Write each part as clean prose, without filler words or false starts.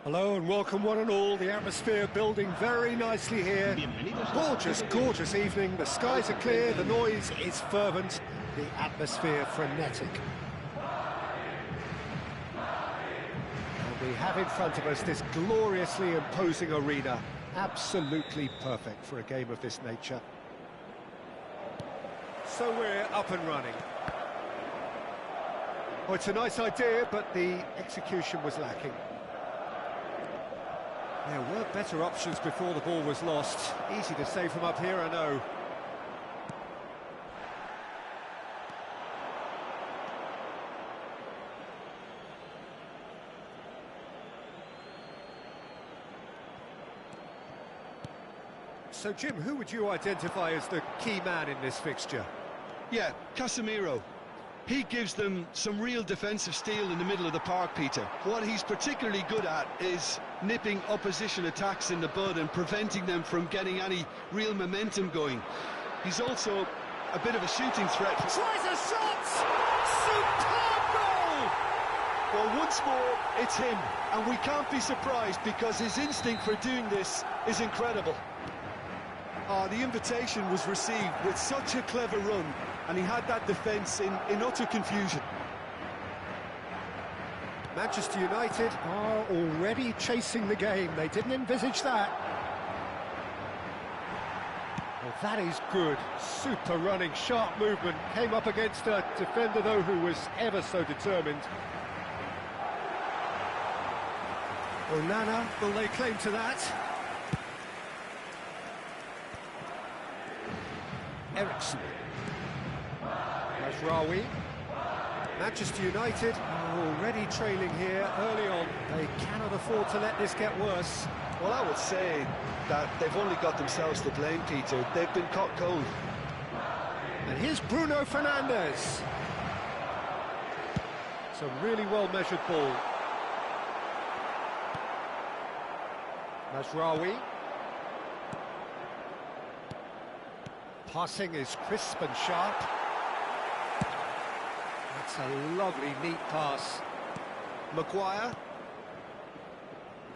Hello and welcome one and all. The atmosphere building very nicely here. Gorgeous, gorgeous evening. The skies are clear, the noise is fervent, the atmosphere frenetic. And we have in front of us this gloriously imposing arena. Absolutely perfect for a game of this nature. So we're up and running. Oh, it's a nice idea, but the execution was lacking. There were better options before the ball was lost. Easy to say from up here, I know. So, Jim, who would you identify as the key man in this fixture? Yeah, Casemiro. He gives them some real defensive steel in the middle of the park, Peter. What he's particularly good at is nipping opposition attacks in the bud and preventing them from getting any real momentum going. He's also a bit of a shooting threat. Tries a shot! Superb goal! Well, once more, it's him, and we can't be surprised because his instinct for doing this is incredible. The invitation was received with such a clever run, and he had that defence in utter confusion. Manchester United are already chasing the game. They didn't envisage that. Well, that is good. Super running, sharp movement. Came up against a defender, though, who was ever so determined. Onana, will lay claim to that? Ericsson. Mazraoui. Manchester United are already trailing here early on. They cannot afford to let this get worse. Well, I would say that they've only got themselves to blame, Peter. They've been caught cold. And here's Bruno Fernandes. It's a really well-measured ball. Mazraoui. Passing is crisp and sharp. That's a lovely, neat pass. Maguire.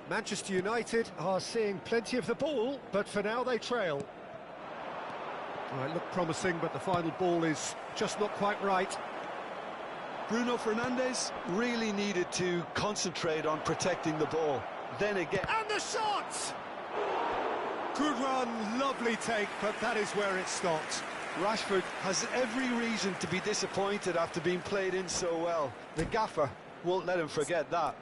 Manchester United are seeing plenty of the ball, but for now they trail. Well, it looked promising, but the final ball is just not quite right. Bruno Fernandes really needed to concentrate on protecting the ball. Then again... And the shot! Good run, lovely take, but that is where it stopped. Rashford has every reason to be disappointed after being played in so well. The gaffer won't let him forget that.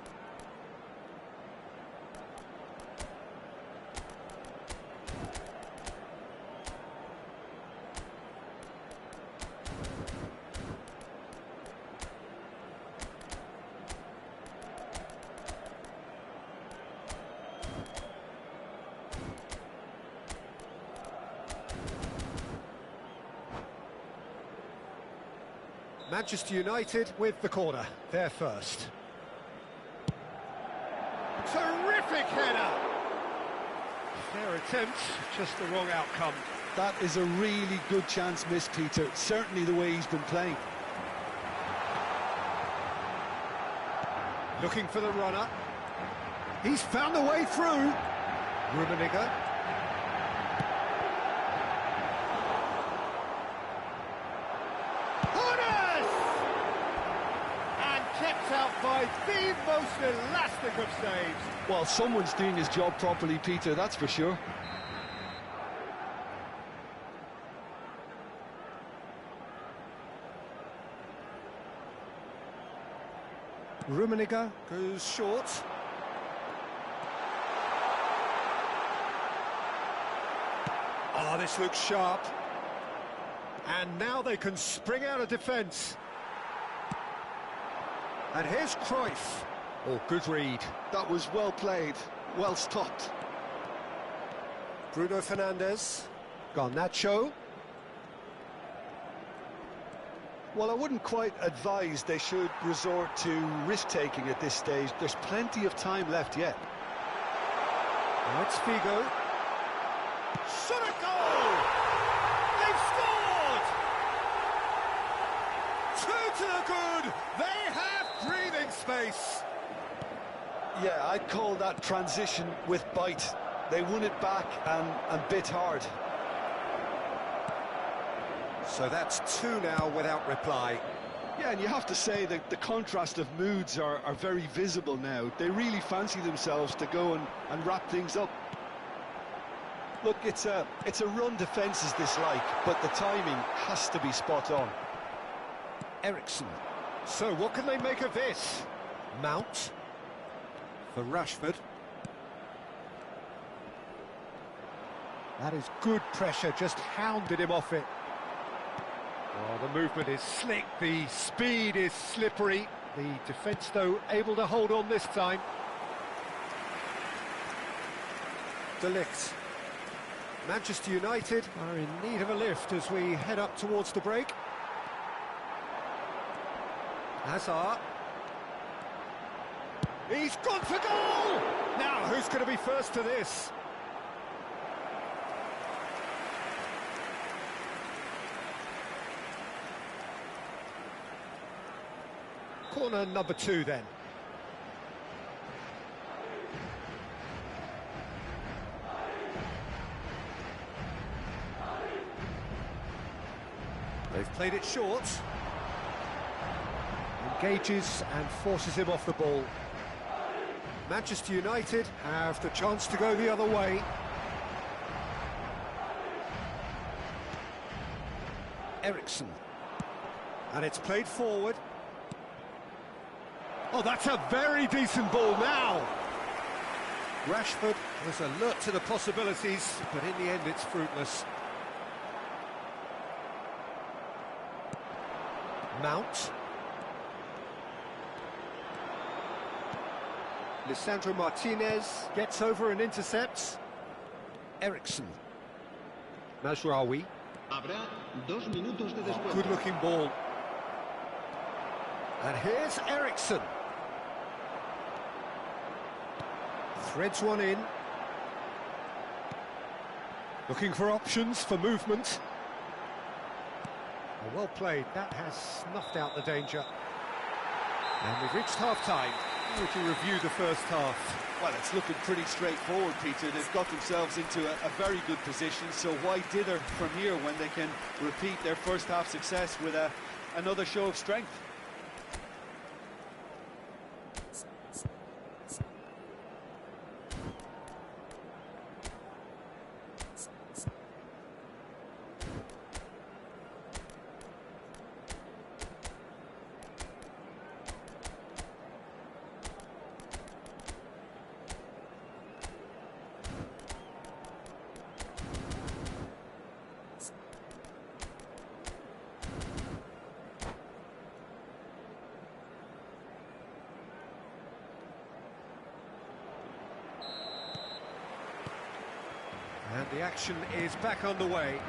Manchester United with the corner, they're first. Terrific header! Fair attempt, just the wrong outcome. That is a really good chance missed, Peter. Certainly the way he's been playing. Looking for the runner. He's found a way through. Rummenigge. Out by the most elastic of saves. Well, someone's doing his job properly, Peter, that's for sure. Rummenigge goes short. Oh, this looks sharp. And now they can spring out of defence. And here's Cruyff. Oh, good read. That was well played, well stopped. Bruno Fernandes. Garnacho. Well, I wouldn't quite advise they should resort to risk-taking at this stage. There's plenty of time left yet. Now it's Figo. Shot a goal! They've scored! Two to the good! They have breathing space! Yeah, I'd call that transition with bite. They won it back and bit hard. So that's two now without reply. Yeah, and you have to say that the contrast of moods are very visible now. They really fancy themselves to go and wrap things up. Look, it's a run defence is this like, but the timing has to be spot on. Eriksen. So what can they make of this? Mount for Rashford. That is good pressure, just hounded him off it. Oh, the movement is slick, the speed is slippery. The defence, though, able to hold on this time. De Ligt. Manchester United are in need of a lift as we head up towards the break. Hazard. He's gone for goal! Now, who's going to be first to this? Corner number 2 then. They've played it short. Engages and forces him off the ball. Manchester United have the chance to go the other way. Eriksen. And it's played forward. Oh, that's a very decent ball now. Rashford was alert to the possibilities, but in the end it's fruitless. Mount. Lisandro Martinez gets over and intercepts. Eriksen. Mazraoui. Good-looking ball. And here's Eriksen. Threads one in. Looking for options for movement. Oh, well played. That has snuffed out the danger. And we've reached half-time. How would you review the first half? Well, it's looking pretty straightforward, Peter. They've got themselves into a very good position, so why dither from here when they can repeat their first half success with another show of strength? And the action is back underway.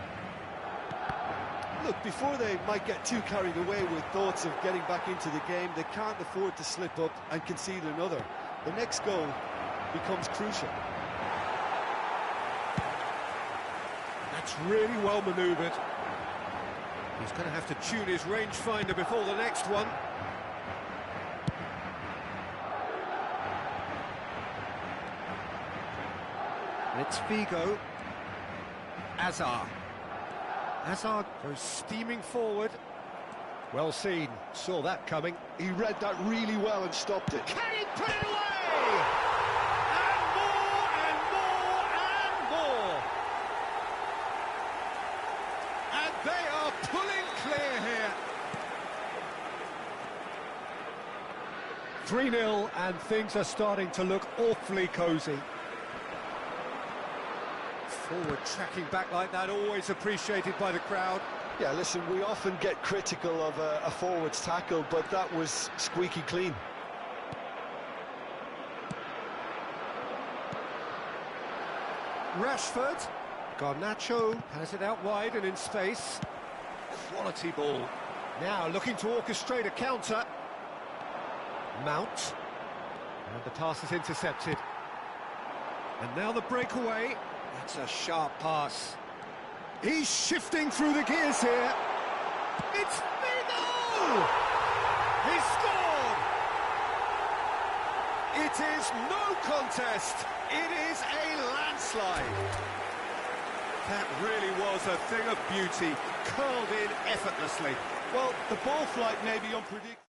Look, before they might get too carried away with thoughts of getting back into the game, they can't afford to slip up and concede another. The next goal becomes crucial. That's really well manoeuvred. He's going to have to tune his rangefinder before the next one. It's Figo. Hazard. Hazard goes steaming forward. Well seen, saw that coming. He read that really well and stopped it. Can he put it away? And more, and more, and more. And they are pulling clear here. 3-0, and things are starting to look awfully cosy. Forward tracking back like that, always appreciated by the crowd. Yeah, listen, we often get critical of a forward's tackle, but that was squeaky clean. Rashford. Garnacho has it out wide and in space. Quality ball. Now looking to orchestrate a counter. Mount. And the pass is intercepted. And now the breakaway. That's a sharp pass. He's shifting through the gears here. It's Figo! He scored! It It is no contest. It is a landslide. That really was a thing of beauty, curled in effortlessly. Well, the ball flight may be unpredictable.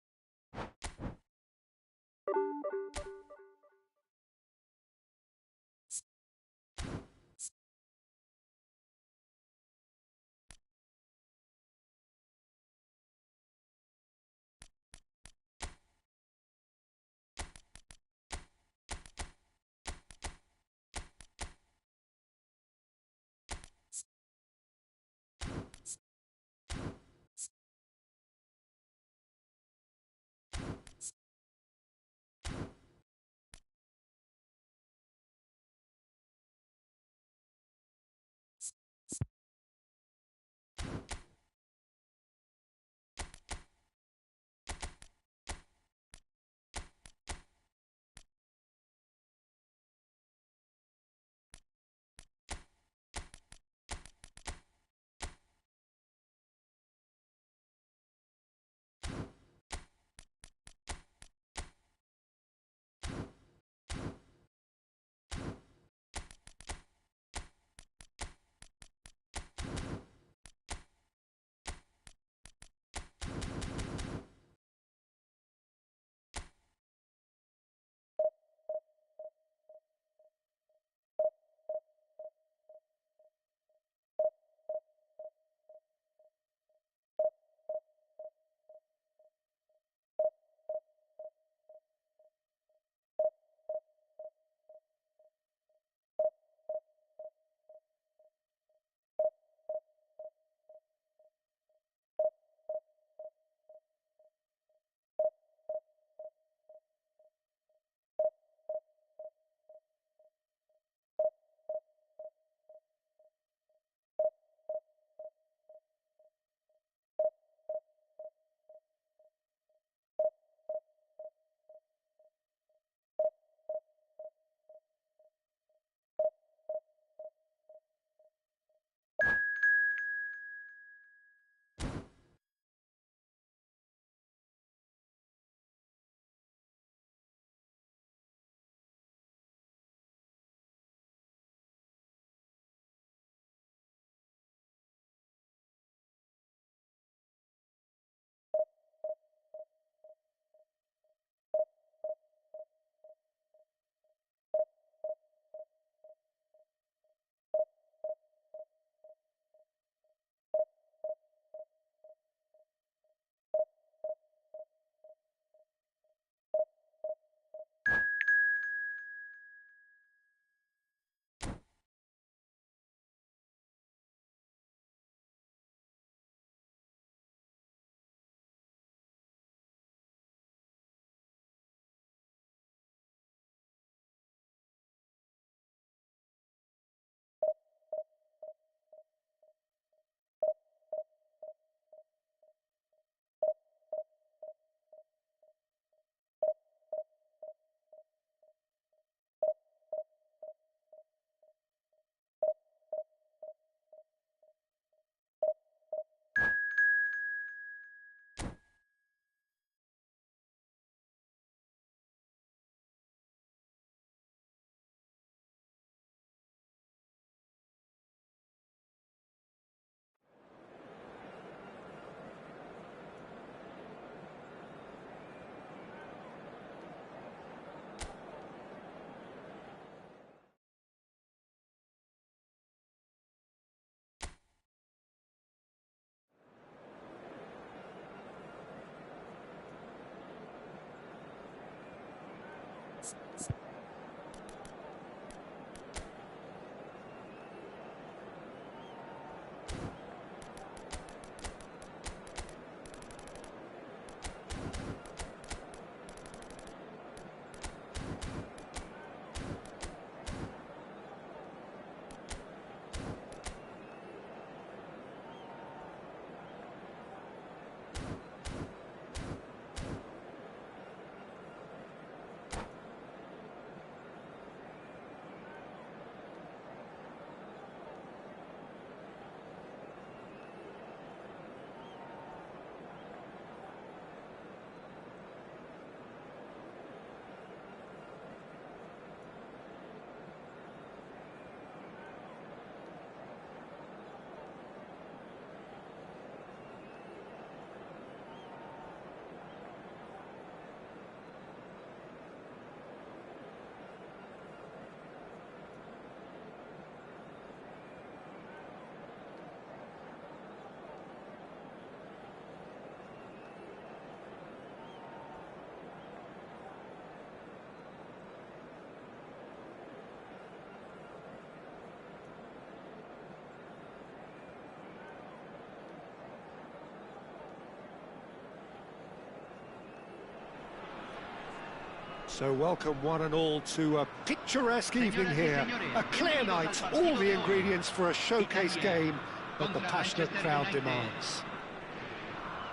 So welcome one and all to a picturesque evening here. A clear night, all the ingredients for a showcase game that the passionate crowd demands.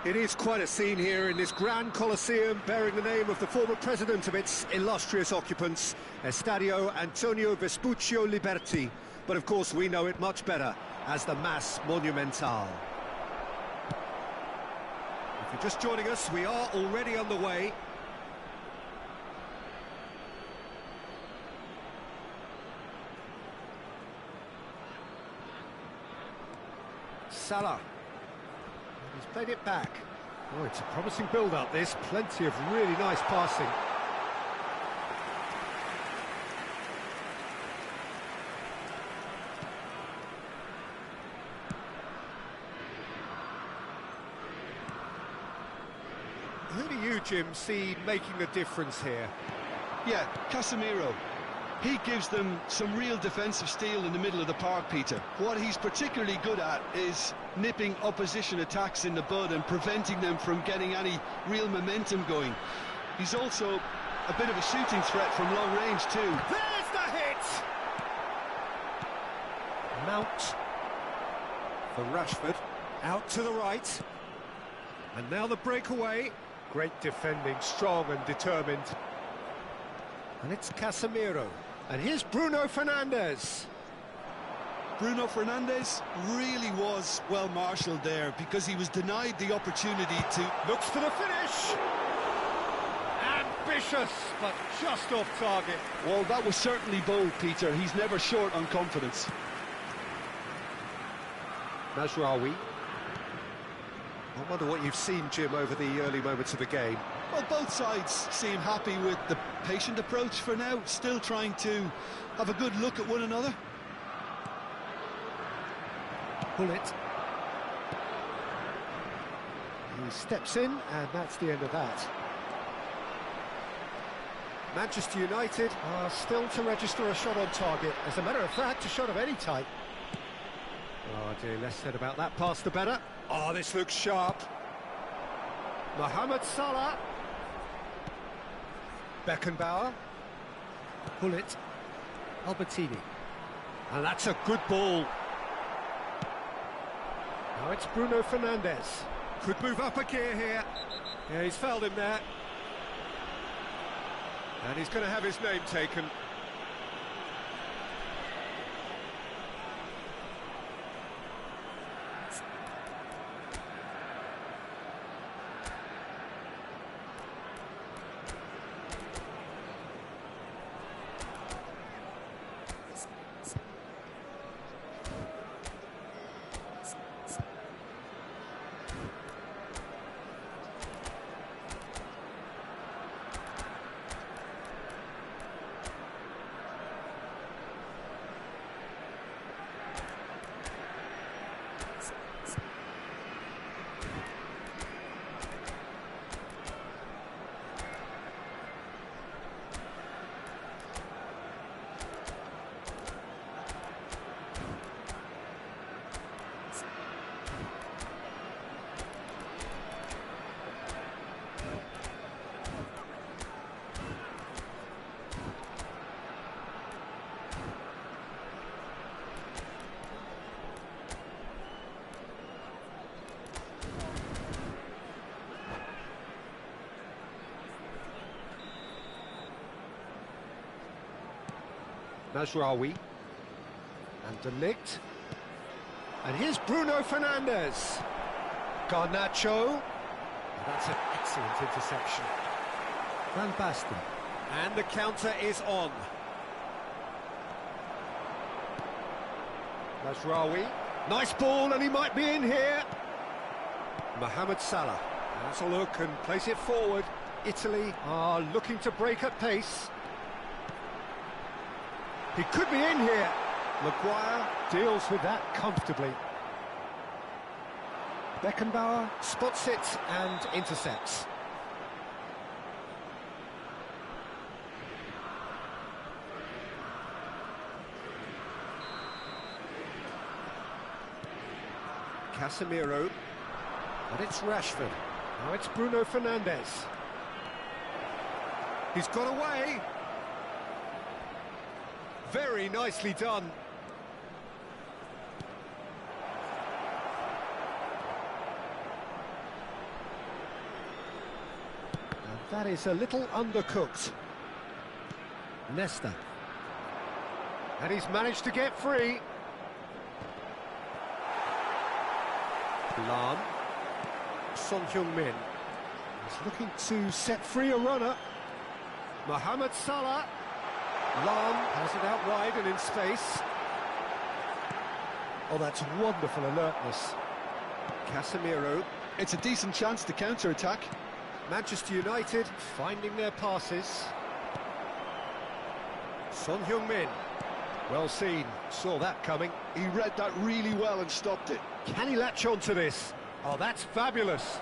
It is quite a scene here in this grand Colosseum, bearing the name of the former president of its illustrious occupants, Estadio Antonio Vespuccio Liberti. But of course we know it much better as the Mas Monumental. If you're just joining us, we are already on the way. Salah. He's played it back. Oh, it's a promising build-up, this. Plenty of really nice passing. Who do you, Jim, see making a difference here? Yeah, Casemiro. He gives them some real defensive steel in the middle of the park, Peter. What he's particularly good at is nipping opposition attacks in the bud and preventing them from getting any real momentum going. He's also a bit of a shooting threat from long range too. There's the hit! Mount for Rashford, out to the right. And now the breakaway. Great defending, strong and determined. And it's Casemiro. And here's Bruno Fernandes. Bruno Fernandes really was well marshalled there because he was denied the opportunity to... Looks for the finish. Ambitious, but just off target. Well, that was certainly bold, Peter. He's never short on confidence. Mazraoui. I wonder what you've seen, Jim, over the early moments of the game. Well, both sides seem happy with the patient approach for now, still trying to have a good look at one another. Bullet. He steps in, and that's the end of that. Manchester United are still to register a shot on target. As a matter of fact, a shot of any type. Oh dear, less said about that pass the better. Oh, this looks sharp. Mohamed Salah. Beckenbauer. Bullet. Albertini. And that's a good ball. Now it's Bruno Fernandes. Could move up a gear here. Yeah, he's fouled him there. And he's going to have his name taken. Mazraoui. And De Ligt. And here's Bruno Fernandes. Garnacho. And that's an excellent interception. Van Basten. And the counter is on. Mazraoui. Nice ball, and he might be in here. Mohamed Salah. Has a look and plays it forward. Italy are looking to break at pace. He could be in here. Maguire deals with that comfortably. Beckenbauer spots it and intercepts. Casemiro. And it's Rashford. Now it's Bruno Fernandes. He's got away. Very nicely done. And that is a little undercooked. Nesta. And he's managed to get free. Lam. Son Heung-min. He's looking to set free a runner. Mohamed Salah. Lam has it out wide and in space. Oh, that's wonderful alertness. Casemiro. It's a decent chance to counter-attack. Manchester United finding their passes. Son Heung-min. Well seen, saw that coming. He read that really well and stopped it. Can he latch on to this? Oh, that's fabulous.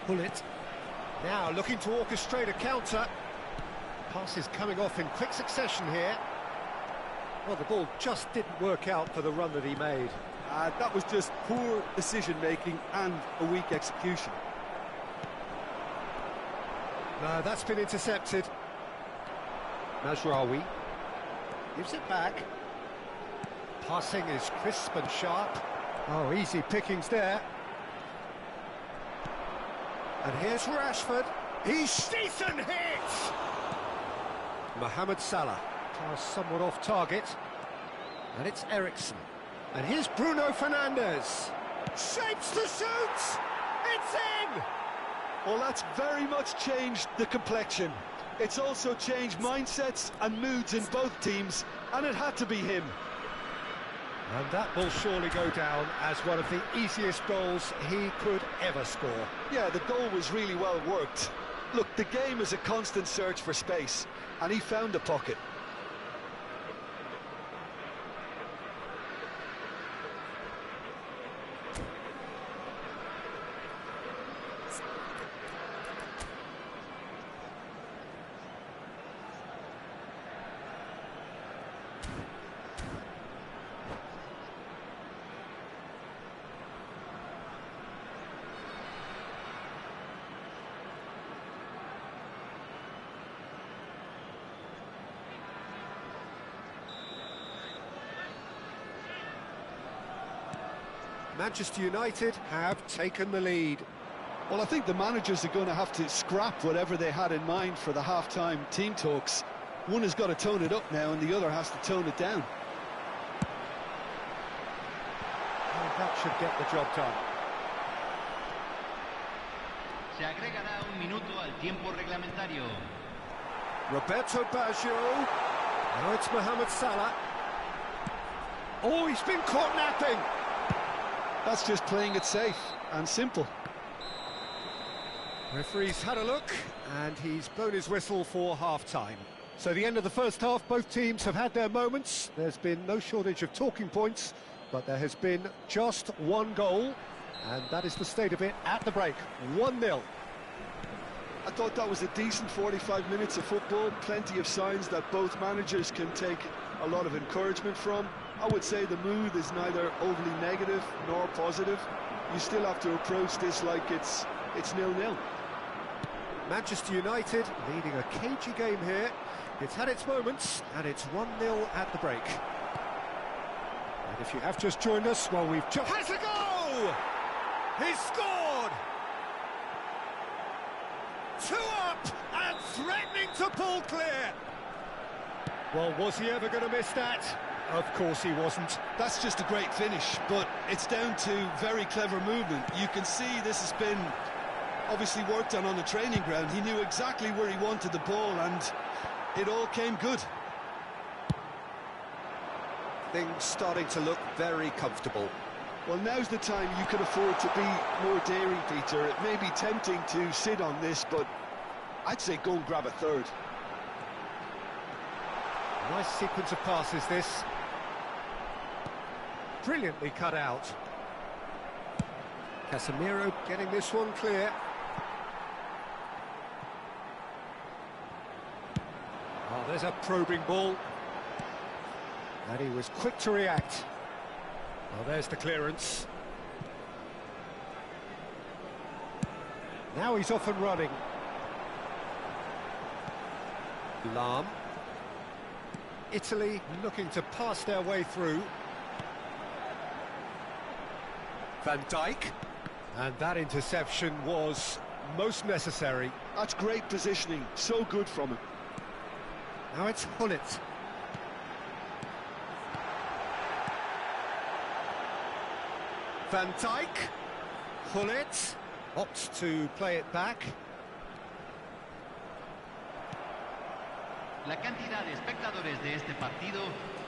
Bullet. Now looking to orchestrate a counter. Passes coming off in quick succession here. Well, the ball just didn't work out for the run that he made. That was just poor decision-making and a weak execution. No, that's been intercepted. Mazraoui gives it back. Passing is crisp and sharp. Oh, easy pickings there. And here's Rashford. He's decent hit! Mohamed Salah. Pass somewhat off target. And it's Eriksen. And here's Bruno Fernandes. Shapes to shoot! It's in! Well, that's very much changed the complexion. It's also changed mindsets and moods in both teams, and it had to be him. And that will surely go down as one of the easiest goals he could ever score. Yeah, the goal was really well worked. Look, the game is a constant search for space, and he found a pocket. Manchester United have taken the lead. Well, I think the managers are going to have to scrap whatever they had in mind for the half-time team talks. One has got to tone it up now and the other has to tone it down. And that should get the job done. Se agregará un minuto al tiempo reglamentario. Roberto Baggio. Now it's Mohamed Salah. Oh, he's been caught napping. That's just playing it safe and simple. Referee's had a look, and he's blown his whistle for half-time. So the end of the first half, both teams have had their moments. There's been no shortage of talking points, but there has been just one goal, and that is the state of it at the break. 1-0. I thought that was a decent 45 minutes of football, plenty of signs that both managers can take a lot of encouragement from. I would say the mood is neither overly negative nor positive. You still have to approach this like it's 0-0. Manchester United leading a cagey game here. It's had its moments, and it's 1-0 at the break. And if you have just joined us, well, we've just... Has a goal! He's scored! 2 up and threatening to pull clear. Well, was he ever going to miss that? Of course he wasn't. That's just a great finish, but it's down to very clever movement. You can see this has been obviously worked on the training ground. He knew exactly where he wanted the ball, and it all came good. Things starting to look very comfortable. Well, now's the time you can afford to be more daring, Peter. It may be tempting to sit on this, but I'd say go and grab a third. Nice sequence of passes, this. Brilliantly cut out. Casemiro getting this one clear. Oh, there's a probing ball. And he was quick to react. Well, there's the clearance. Now he's off and running. Lahm. Italy looking to pass their way through. Van Dijk. And that interception was most necessary. That's great positioning, so good from him. Now it's Gullit. Van Dijk. Gullit opts to play it back. La cantidad de espectadores de este partido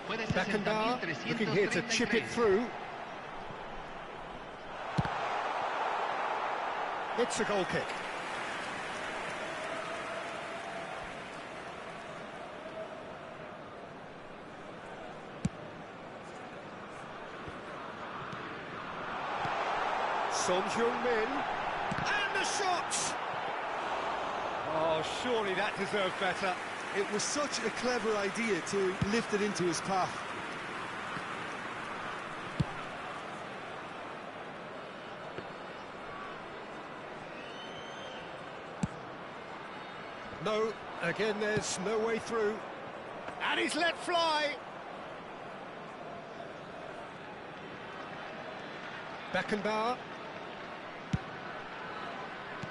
fue de Beckenbauer looking here to chip it 60.333. through. It's a goal kick. Son Heung-min, and the shot! Oh, surely that deserved better. It was such a clever idea to lift it into his path. No, again there's no way through. And he's let fly! Beckenbauer.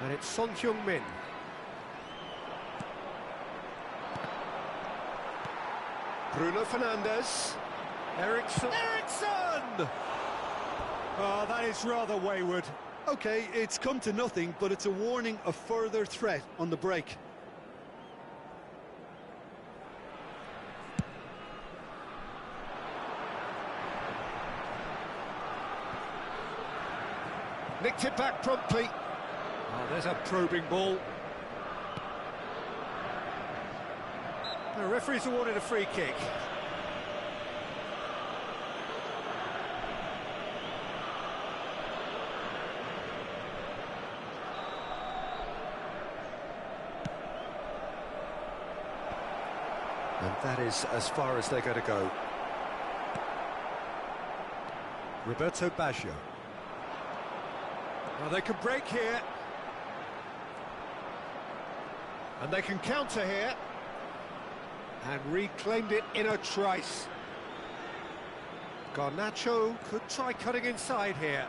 And it's Son Heung-min. Bruno Fernandes. Eriksson. Eriksson! Oh, that is rather wayward. Okay, it's come to nothing, but it's a warning of further threat on the break. Nicked it back promptly. Oh, there's a probing ball. The referee's awarded a free kick. And that is as far as they're going to go. Roberto Baggio. Now they can break here. And they can counter here. And reclaimed it in a trice. Garnacho could try cutting inside here.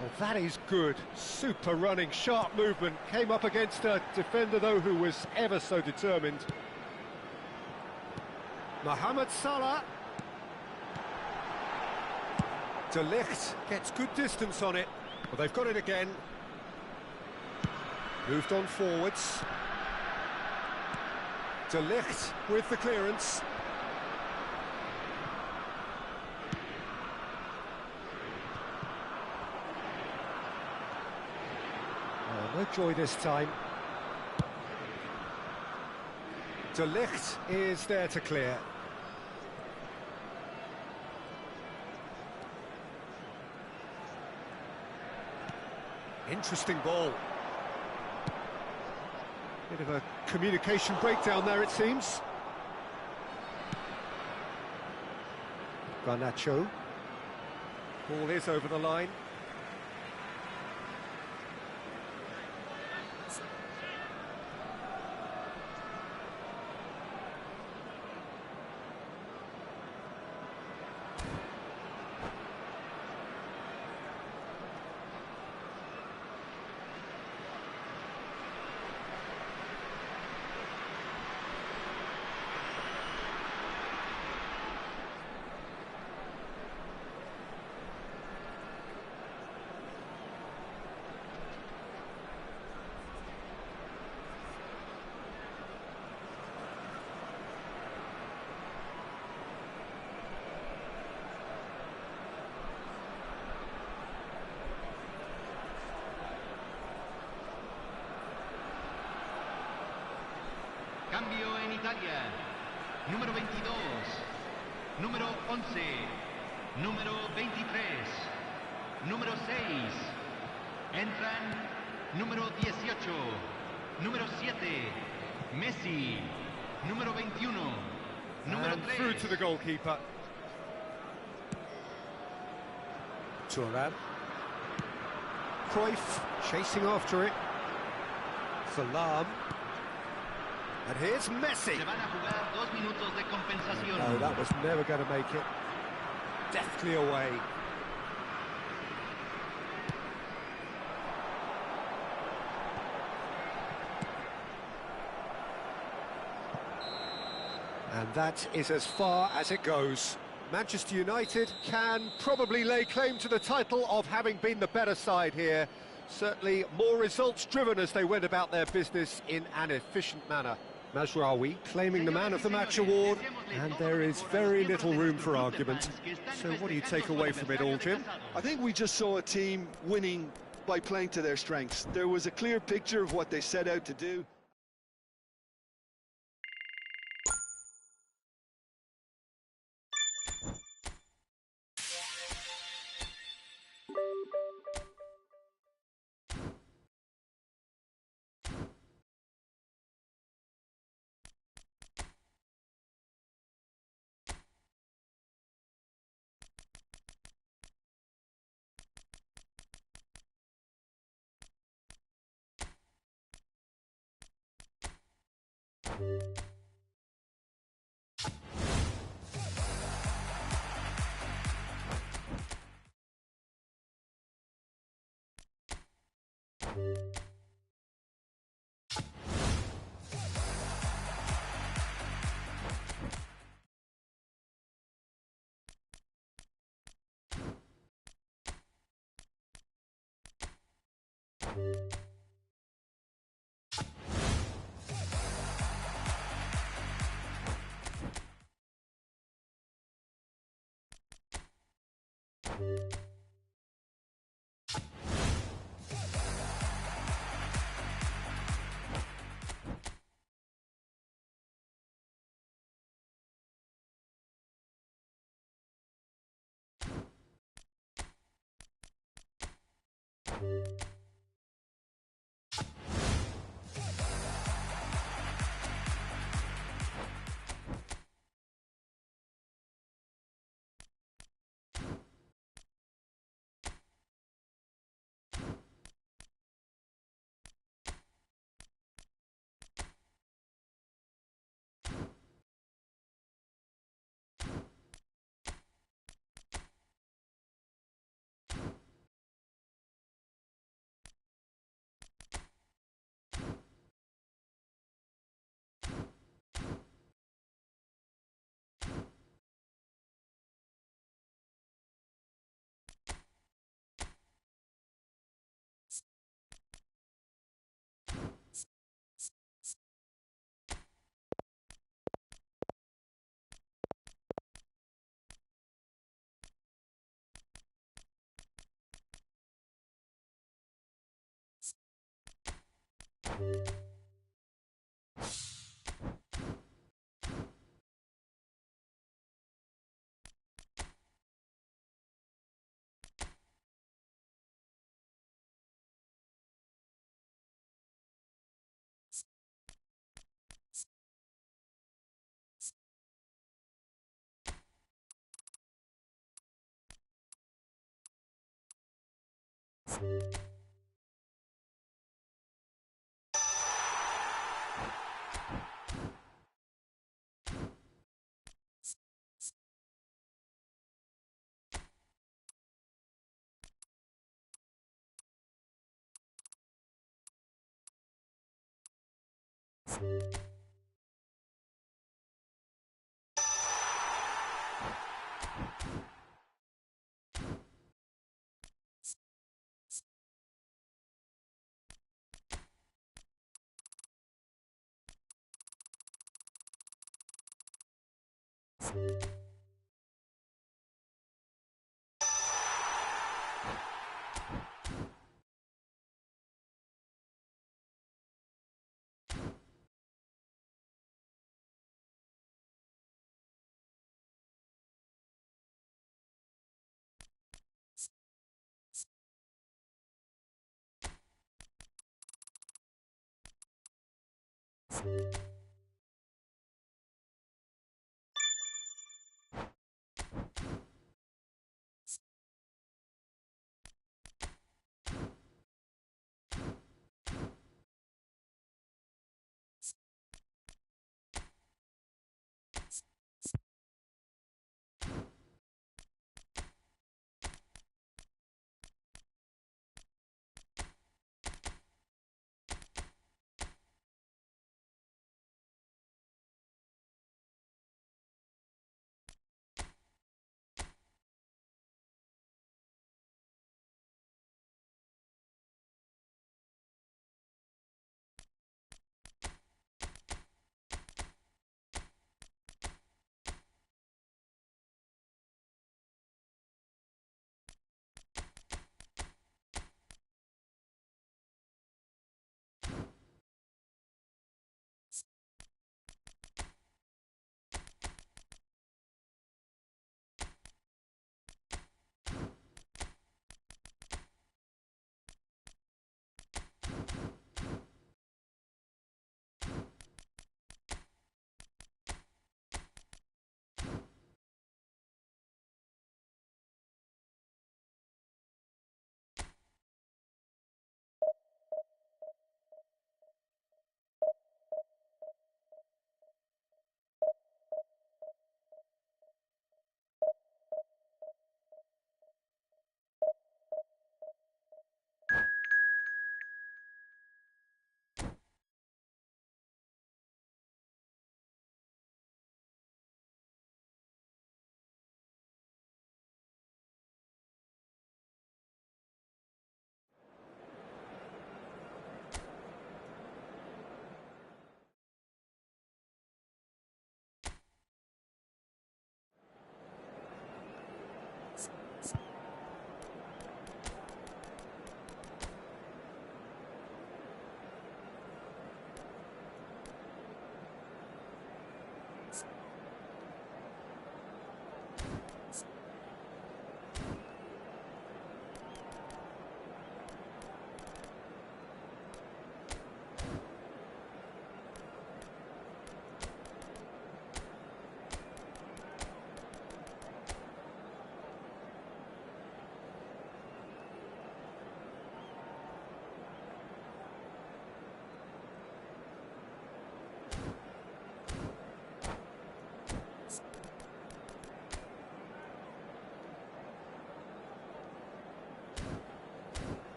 Well, that is good. Super running, sharp movement. Came up against a defender, though, who was ever so determined. Mohamed Salah. De Ligt gets good distance on it. Well, they've got it again. Moved on forwards. De Ligt with the clearance. Oh, no joy this time. De Ligt is there to clear. Interesting ball. Bit of a communication breakdown there, it seems. Garnacho. Ball is over the line. Cambio en Italia. Número 22. Número 11. Número 23. Número 6. Entran número 18. Número 7. Messi. Número 21. Número And through 3. to the goalkeeper. Thuram. Cruyff chasing after it. Salam. And here's Messi. Se van a jugar 2 minutos de compensación. No, that was never going to make it. Deftly away. And that is as far as it goes. Manchester United can probably lay claim to the title of having been the better side here. Certainly more results-driven as they went about their business in an efficient manner. Mazraoui claiming the Man of the Match award, and there is very little room for argument. So what do you take away from it all, Jim? I think we just saw a team winning by playing to their strengths. There was a clear picture of what they set out to do.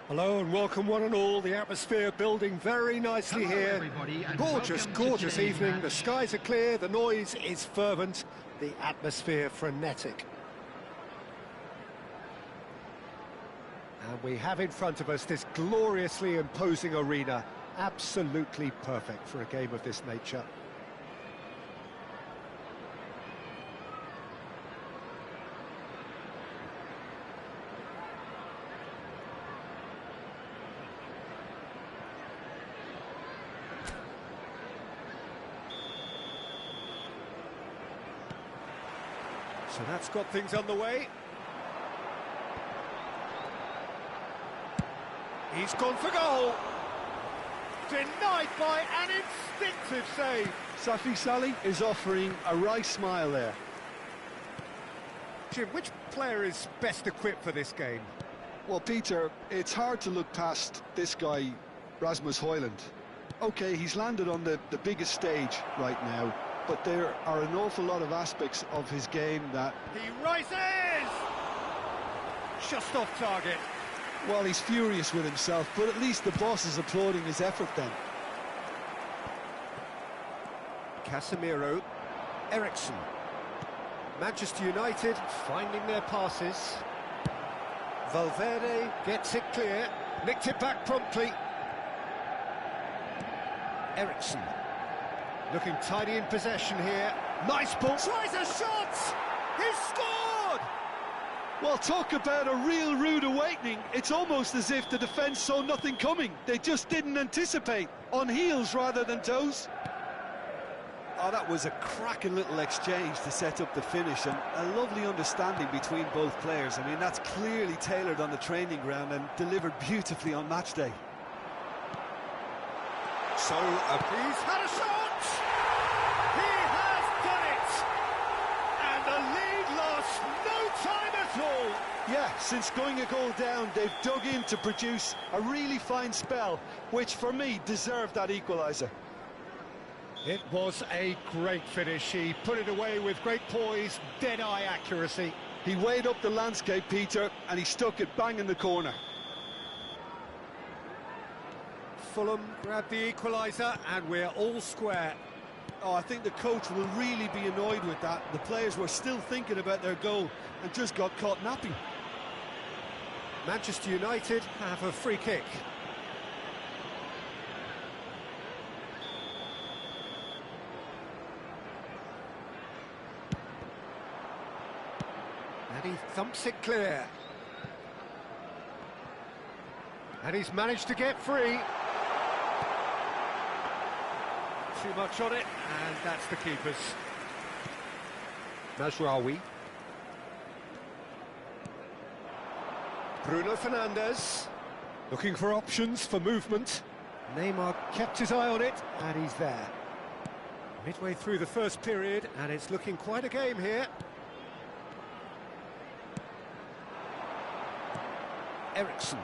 Hello and welcome one and all. The atmosphere building very nicely here. Gorgeous, gorgeous evening. The skies are clear, the noise is fervent, the atmosphere frenetic. And we have in front of us this gloriously imposing arena. Absolutely perfect for a game of this nature. So that's got things underway. He's gone for goal. Denied by an instinctive save. Safi Salih is offering a right smile there. Jim, which player is best equipped for this game? Well, Peter, it's hard to look past this guy, Rasmus Højlund. OK, he's landed on the biggest stage right now, but there are an awful lot of aspects of his game that... He rises! Just off target. Well, he's furious with himself, but at least the boss is applauding his effort then. Casemiro, Eriksen. Manchester United finding their passes. Valverde gets it clear, nicked it back promptly. Eriksen. Looking tidy in possession here. Nice ball. Tries a shot! He's scored! Well, talk about a real rude awakening. It's almost as if the defence saw nothing coming. They just didn't anticipate. On heels rather than toes. Oh, that was a cracking little exchange to set up the finish, and a lovely understanding between both players. I mean, that's clearly tailored on the training ground and delivered beautifully on match day. So, he's had a shot! He has done it! And the lead lost no time at all! Yeah, since going a goal down, they've dug in to produce a really fine spell, which for me deserved that equaliser. It was a great finish. He put it away with great poise, dead-eye accuracy. He weighed up the landscape, Peter, and he stuck it bang in the corner. Fulham grabbed the equaliser, and we're all square. Oh, I think the coach will really be annoyed with that. The players were still thinking about their goal and just got caught napping. Manchester United have a free kick. And he thumps it clear. And he's managed to get free. Too much on it, and that's the keeper's. Mazraoui. Bruno Fernandes. Looking for options for movement. Neymar kept his eye on it, and he's there. Midway through the first period, and it's looking quite a game here. Eriksen.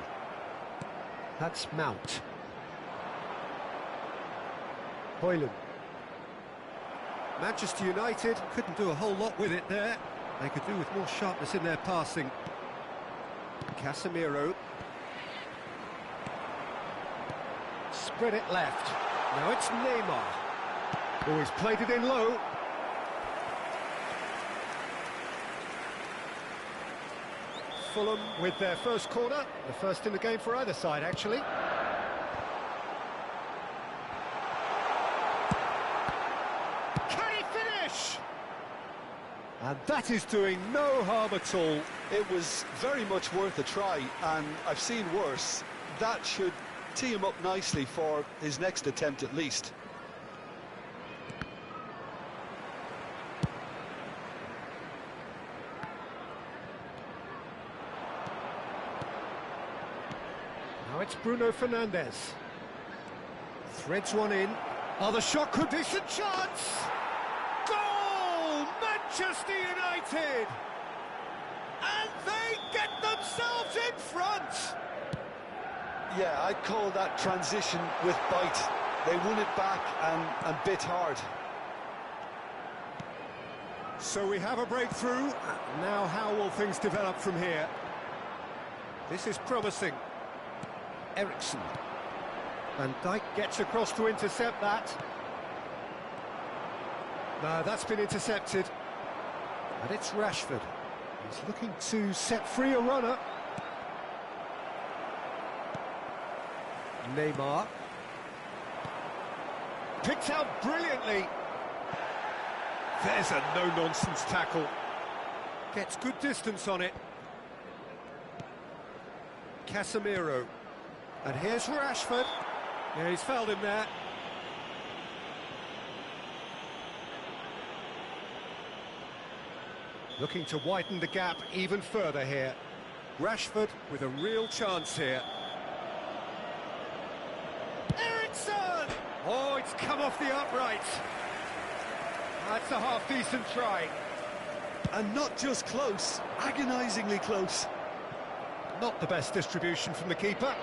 That's Mount. Højlund. Manchester United couldn't do a whole lot with it there. They could do with more sharpness in their passing. Casemiro. Spread it left. Now it's Neymar. Oh, he's played it in low. Fulham with their first corner, the first in the game for either side, actually. Can he finish? And that is doing no harm at all. It was very much worth a try, and I've seen worse. That should tee him up nicely for his next attempt at least. Now it's Bruno Fernandes. Threads one in. Oh, the shot could be a chance! Goal! Manchester United! And they get themselves in front! Yeah, I'd call that transition with bite. They won it back and bit hard. So we have a breakthrough. Now how will things develop from here? This is promising. Ericsson. Van Dijk gets across to intercept that. No, that's been intercepted. And it's Rashford. He's looking to set free a runner. Neymar. Picked out brilliantly. There's a no-nonsense tackle. Gets good distance on it. Casemiro. And here's Rashford. Yeah, he's fouled him there. Looking to widen the gap even further here. Rashford with a real chance here. Ericsson! Oh, it's come off the upright. That's a half-decent try. And not just close, agonisingly close. Not the best distribution from the keeper.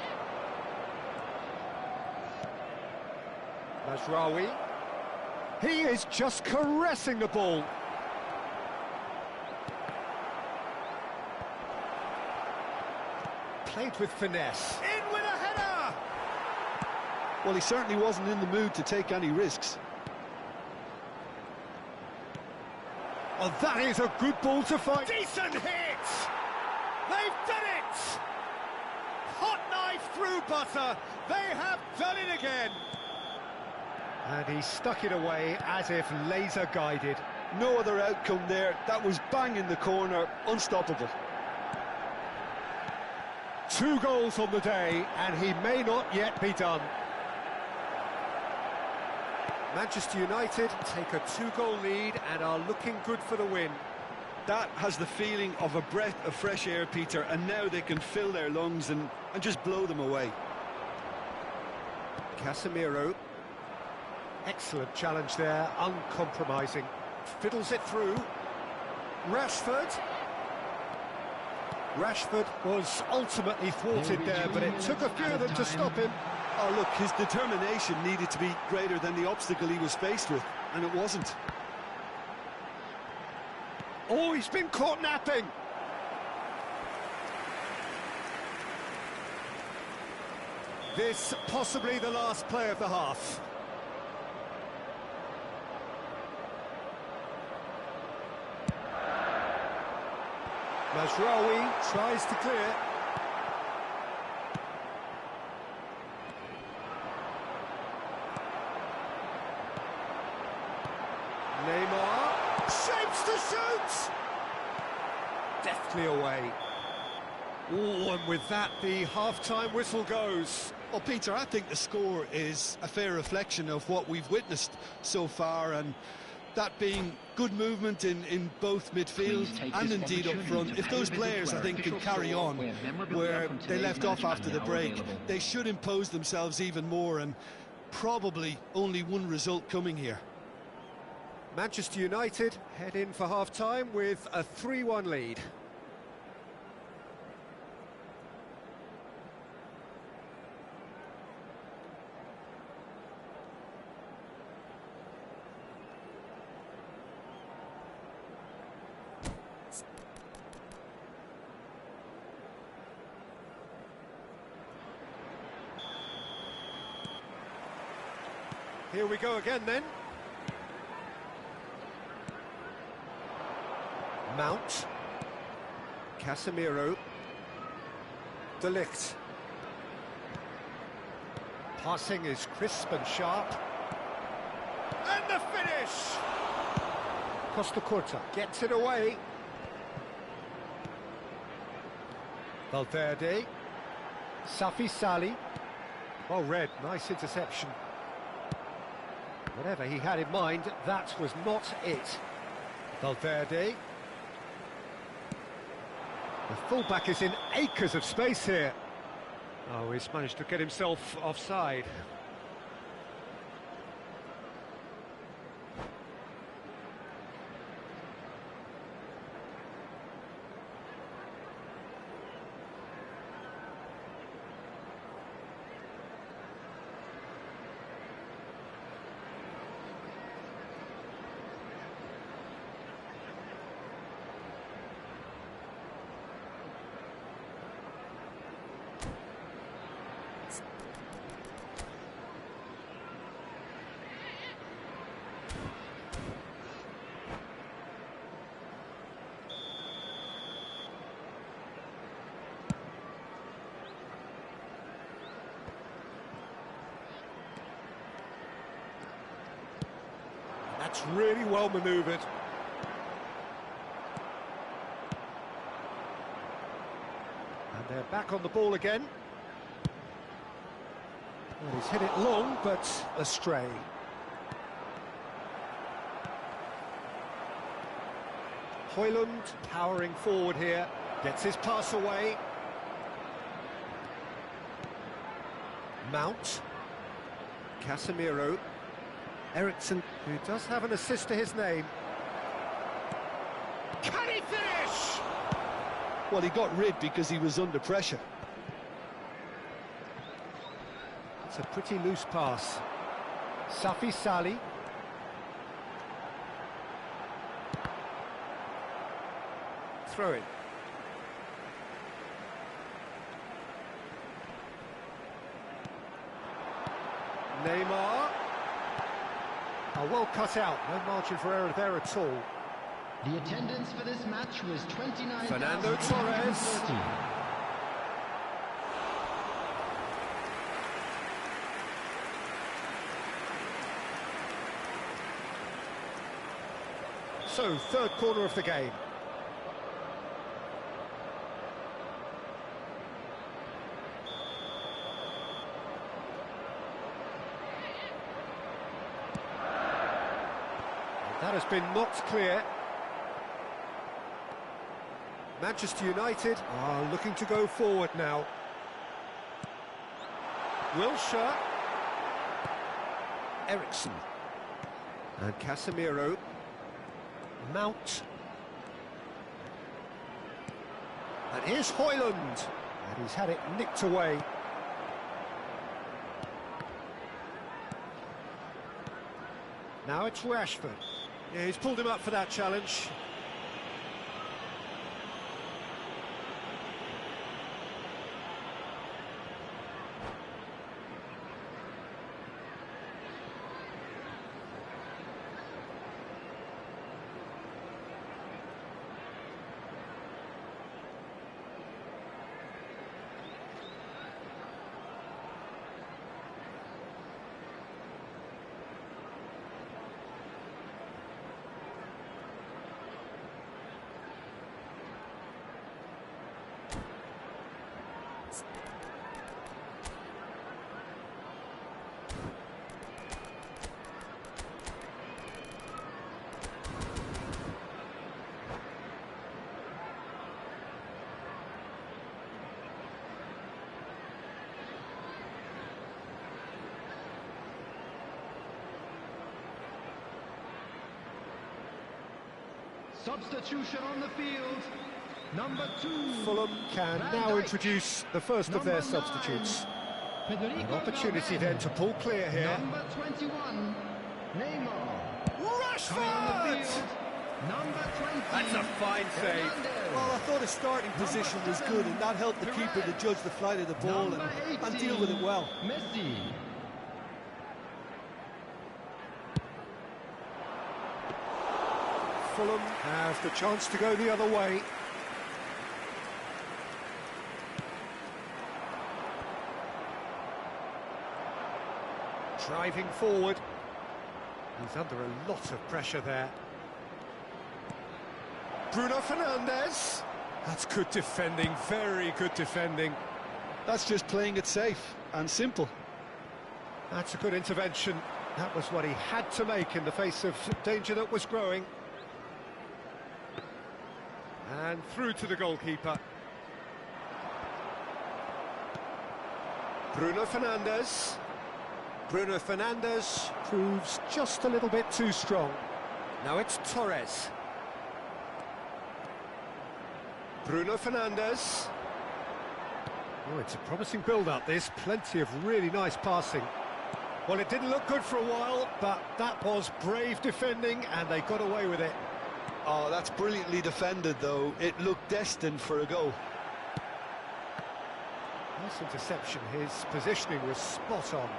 Mazraoui. He is just caressing the ball. Played with finesse. In with a header! Well, he certainly wasn't in the mood to take any risks. Oh, that is a good ball to fight. Decent hit! They've done it! Hot knife through butter. They have done it again. And he stuck it away as if laser guided. No other outcome there. That was bang in the corner, unstoppable. 2 goals on the day, and he may not yet be done. Manchester United take a 2-goal lead and are looking good for the win. That has the feeling of a breath of fresh air, Peter, and now they can fill their lungs and just blow them away. Casemiro. Excellent challenge there, uncompromising. Fiddles it through. Rashford. Rashford was ultimately thwarted there, but it took a few of them to stop him. Oh, look, his determination needed to be greater than the obstacle he was faced with, and it wasn't. Oh, he's been caught napping. This possibly the last play of the half. Mazraoui tries to clear. Neymar shapes to shoot. Deftly away. Oh, and with that, the half-time whistle goes. Well, Peter, I think the score is a fair reflection of what we've witnessed so far, and that being good movement in both midfield and indeed up front. If those players, I think, can carry on where they left off after the break, they should impose themselves even more, and probably only one result coming here. Manchester United head in for half-time with a 3-1 lead. Here we go again then. Mount. Casemiro. De Ligt. Passing is crisp and sharp. And the finish! Costa Curta gets it away. Valverde. Safi Sali. Well read, nice interception. Whatever he had in mind, that was not it. Valverde. The fullback is in acres of space here. Oh, he's managed to get himself offside. That's really well manoeuvred. And they're back on the ball again. Well, he's hit it long, but astray. Højlund powering forward here, gets his pass away. Mount. Casemiro. Eriksen, who does have an assist to his name. Can he finish? Well, he got rid because he was under pressure. It's a pretty loose pass. Safi Salih. Throw it. Neymar. Oh, well cut out. No margin for error there at all. The attendance for this match was 29,030. Fernando Torres. So, third corner of the game. That has been knocked clear. Manchester United are looking to go forward now. Wilshere. Eriksen. And Casemiro. Mount. And here's Højlund. And he's had it nicked away. Now it's Rashford. Yeah, he's pulled him up for that challenge. Substitution on the field. Number 2. Fulham can now introduce the first of their substitutes. An opportunity then to pull clear here. Number 21. Neymar. Rashford! Number 20. That's a fine save. Well, I thought his starting position was good, and that helped the keeper to judge the flight of the ball and deal with it well. Messi. Fulham have the chance to go the other way. Driving forward. He's under a lot of pressure there. Bruno Fernandes. That's good defending, very good defending. That's just playing it safe and simple. That's a good intervention. That was what he had to make in the face of danger that was growing. And through to the goalkeeper. Bruno Fernandes. Bruno Fernandes proves just a little bit too strong. Now it's Torres. Bruno Fernandes. Oh, it's a promising build-up, this. Plenty of really nice passing. Well, it didn't look good for a while, but that was brave defending, and they got away with it. Oh, that's brilliantly defended, though. It looked destined for a goal. Nice interception. His positioning was spot on.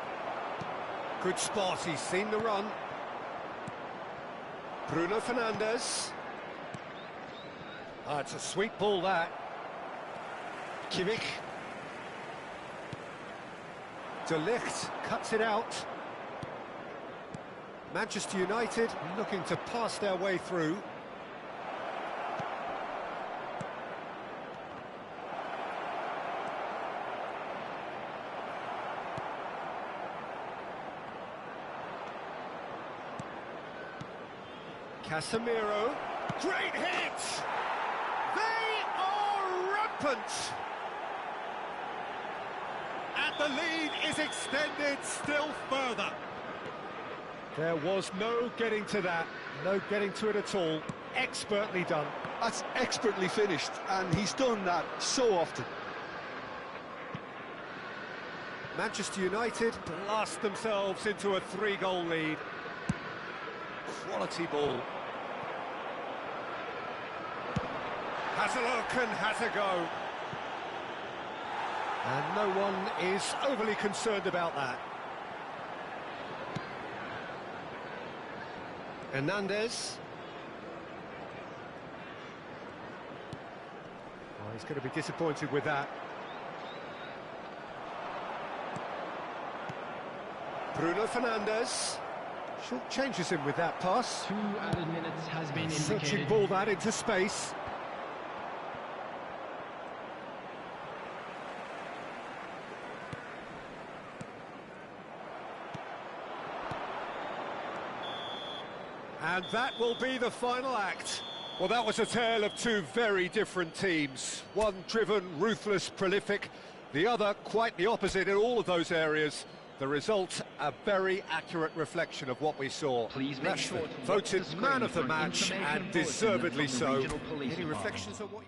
Good spot. He's seen the run. Bruno Fernandes. Ah, it's a sweet ball, that. Kimmich. De Ligt cuts it out. Manchester United looking to pass their way through. Casemiro, great hit! They are rampant! And the lead is extended still further. There was no getting to that, no getting to it at all. Expertly done. That's expertly finished, and he's done that so often. Manchester United blast themselves into a 3-goal lead. Quality ball. Has a look and has a go. And no one is overly concerned about that. Hernandez. Oh, he's going to be disappointed with that. Bruno Fernandes. Short changes him with that pass. 2 added minutes has been Searching indicated. ball that into space. And that will be the final act. Well, that was a tale of two very different teams. One driven, ruthless, prolific. The other quite the opposite in all of those areas. The result, a very accurate reflection of what we saw. Please make sure Rashford to voted watch the man screen of the for an match, information and bulletin deservedly from the so. regional police Any department. reflections on what...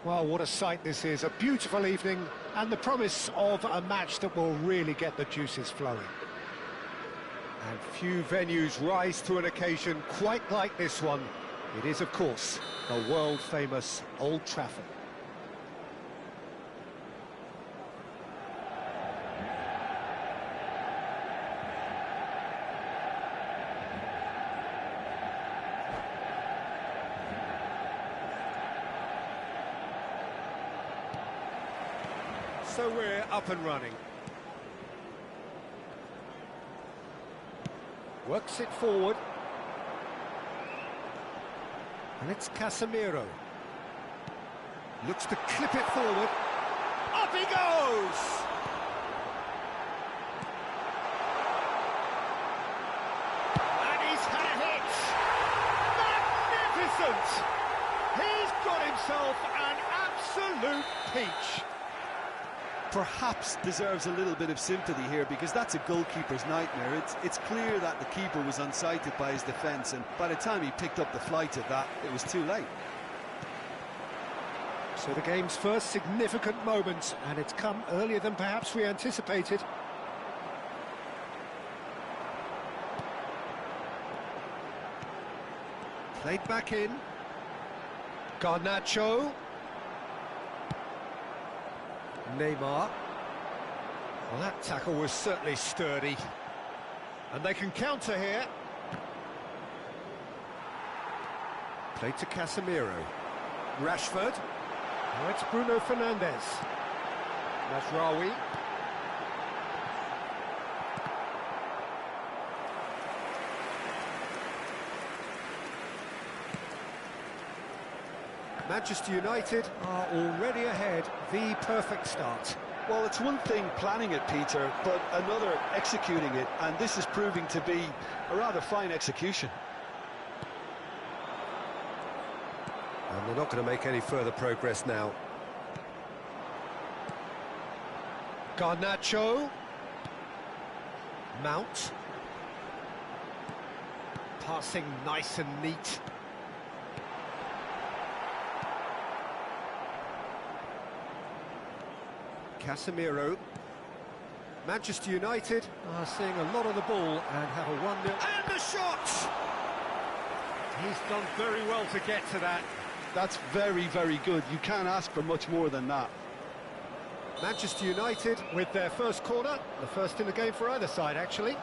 Well, what a sight this is. A beautiful evening and the promise of a match that will really get the juices flowing. And few venues rise to an occasion quite like this one. It is, of course, the world-famous Old Trafford. So we're up and running. Works it forward. And it's Casemiro. Looks to clip it forward. Up he goes! And he's had a hit! Magnificent! He's got himself an absolute peach. Perhaps deserves a little bit of sympathy here, because that's a goalkeeper's nightmare. It's clear that the keeper was unsighted by his defence, and by the time he picked up the flight of that, it was too late. So the game's first significant moment, and it's come earlier than perhaps we anticipated. Played back in. Garnacho. Neymar. Well, that tackle was certainly sturdy. And they can counter here. Played to Casemiro. Rashford. Now it's Bruno Fernandes. Mazraoui. Manchester United are already ahead, the perfect start. Well, it's one thing planning it, Peter, but another executing it, and this is proving to be a rather fine execution. And they're not going to make any further progress now. Garnacho. Mount. Passing nice and neat. Casemiro. Manchester United are seeing a lot of the ball and have a 1-0. And the shot! He's done very well to get to that. That's very, very good. You can't ask for much more than that. Manchester United with their first corner, the first in the game for either side, actually.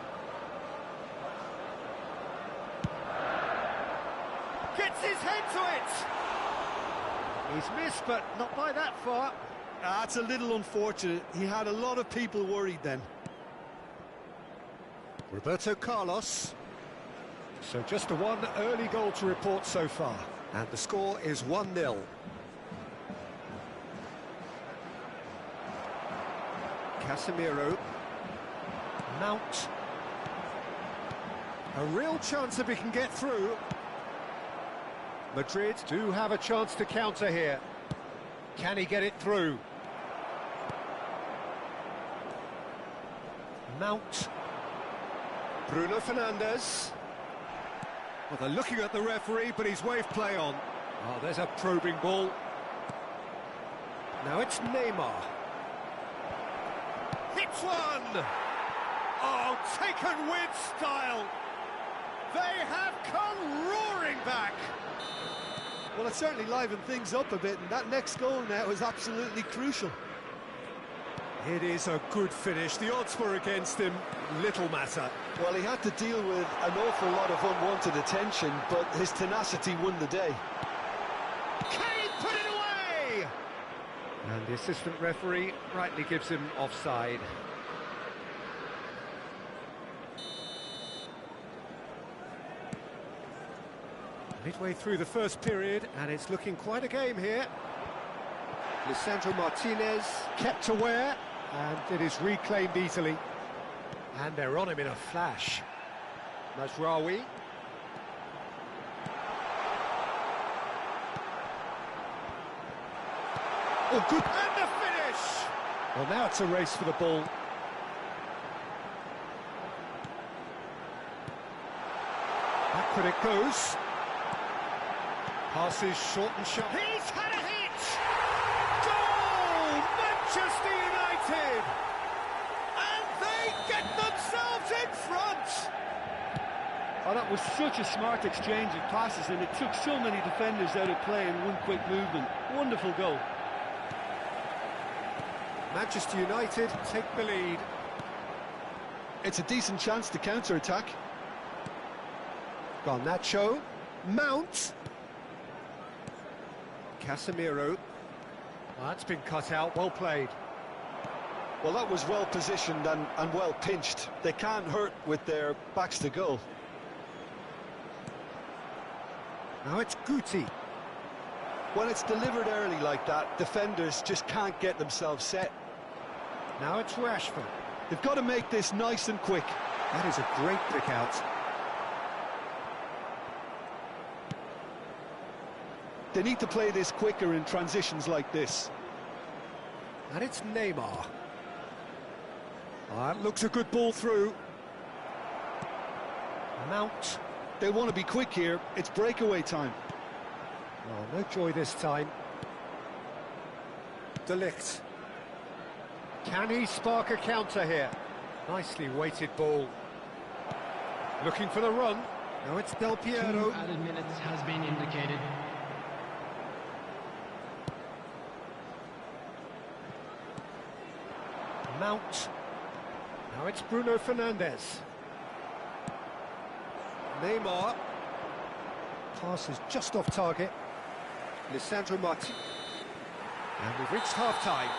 Gets his head to it! He's missed, but not by that far. That's a little unfortunate. He had a lot of people worried then. Roberto Carlos. So just the one early goal to report so far. And the score is 1-0. Casemiro. Mount. A real chance if he can get through. Madrid do have a chance to counter here. Can he get it through? Mount. Bruno Fernandes. Well, they're looking at the referee, but he's waved play on. Oh, there's a probing ball. Now it's Neymar. Hits one! Oh, taken with style. They have come roaring back. Well, it certainly livened things up a bit, and that next goal now is absolutely crucial. It is a good finish. The odds were against him. Little matter. Well, he had to deal with an awful lot of unwanted attention, but his tenacity won the day. Can he put it away? And the assistant referee rightly gives him offside. Midway through the first period, and it's looking quite a game here. Lisandro Martinez kept aware, and it is reclaimed easily. And they're on him in a flash. Mazraoui. Oh, good. And the finish! Well, now it's a race for the ball. Backward it goes. Passes short and sharp. He's had a hit! Goal! Manchester United! And they get themselves in front! Oh, that was such a smart exchange of passes, and it took so many defenders out of play in one quick movement. Wonderful goal. Manchester United take the lead. It's a decent chance to counter-attack. Garnacho, Mount. Casemiro. Oh, that's been cut out, well played. Well, that was well positioned and well pinched. They can't hurt with their backs to goal. Now it's Guti. When it's delivered early like that, defenders just can't get themselves set. Now it's Rashford. They've got to make this nice and quick. That is a great pick out. They need to play this quicker in transitions like this. And it's Neymar. Oh, that looks a good ball through. Mount. They want to be quick here. It's breakaway time. Oh, no joy this time. De Ligt. Can he spark a counter here? Nicely weighted ball. Looking for the run. Now it's Del Piero. 2 added minutes has been indicated. Mount. Now it's Bruno Fernandes. Neymar. Pass is just off target. Lisandro Martin. And we've reached half-time.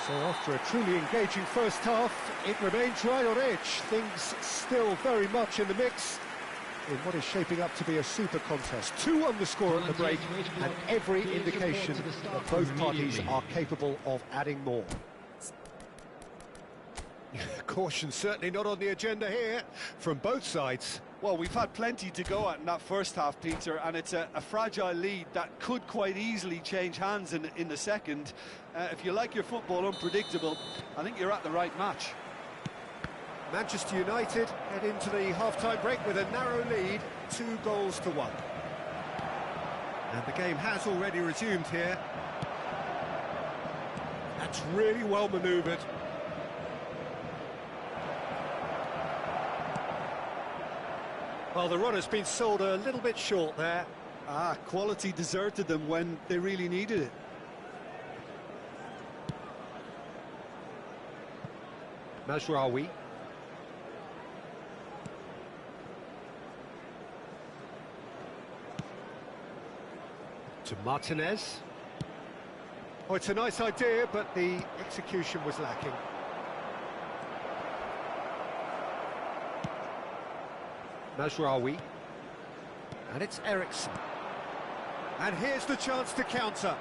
So after a truly engaging first half, it remains right on edge. Things still very much in the mix in what is shaping up to be a super contest. 2 on the score at the break, and every indication that both parties are capable of adding more. Caution certainly not on the agenda here from both sides. Well, we've had plenty to go at in that first half, Peter, and it's a fragile lead that could quite easily change hands in the second. If you like your football unpredictable, I think you're at the right match. Manchester United head into the half-time break with a narrow lead, 2-1. And the game has already resumed here. That's really well manoeuvred. Well, the run has been sold a little bit short there. Quality deserted them when they really needed it. Mazraoui. To Martinez. Oh, it's a nice idea, but the execution was lacking. Mazraoui. And it's Eriksen. And here's the chance to counter.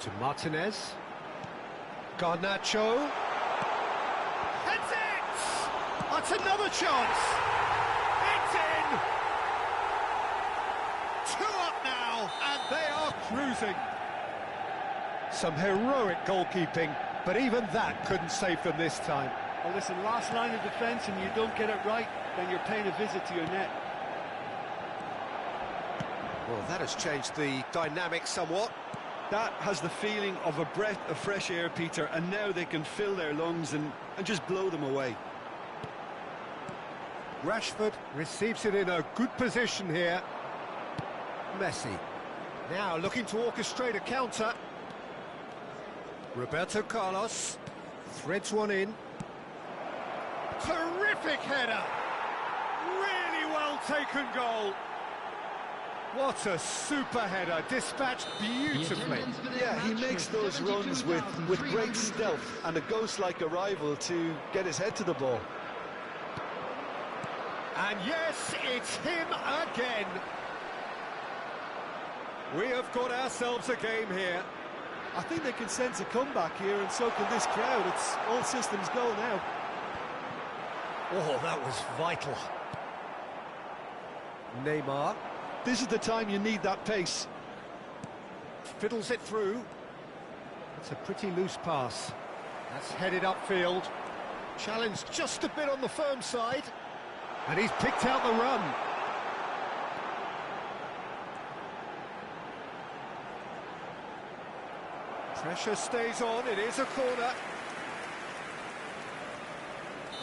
To Martinez. Garnacho. That's it! That's another chance! It's in! 2 up now, and they are cruising. Some heroic goalkeeping, but even that couldn't save them this time. Well, listen, last line of defence and you don't get it right, then you're paying a visit to your net. Well, that has changed the dynamic somewhat. That has the feeling of a breath of fresh air, Peter, and now they can fill their lungs and just blow them away. Rashford receives it in a good position here. Messi. Now looking to orchestrate a counter. Roberto Carlos threads one in. Terrific header! Really well taken goal. What a super header, dispatched beautifully. Yeah, he makes those runs with great stealth and a ghost-like arrival to get his head to the ball. And yes, it's him again. We have got ourselves a game here. I think they can sense a comeback here, and so can this crowd. It's all systems go now. Oh, that was vital. Neymar. This is the time you need that pace. Fiddles it through. It's a pretty loose pass. That's headed upfield. Challenged just a bit on the firm side. And he's picked out the run. Pressure stays on, it is a corner.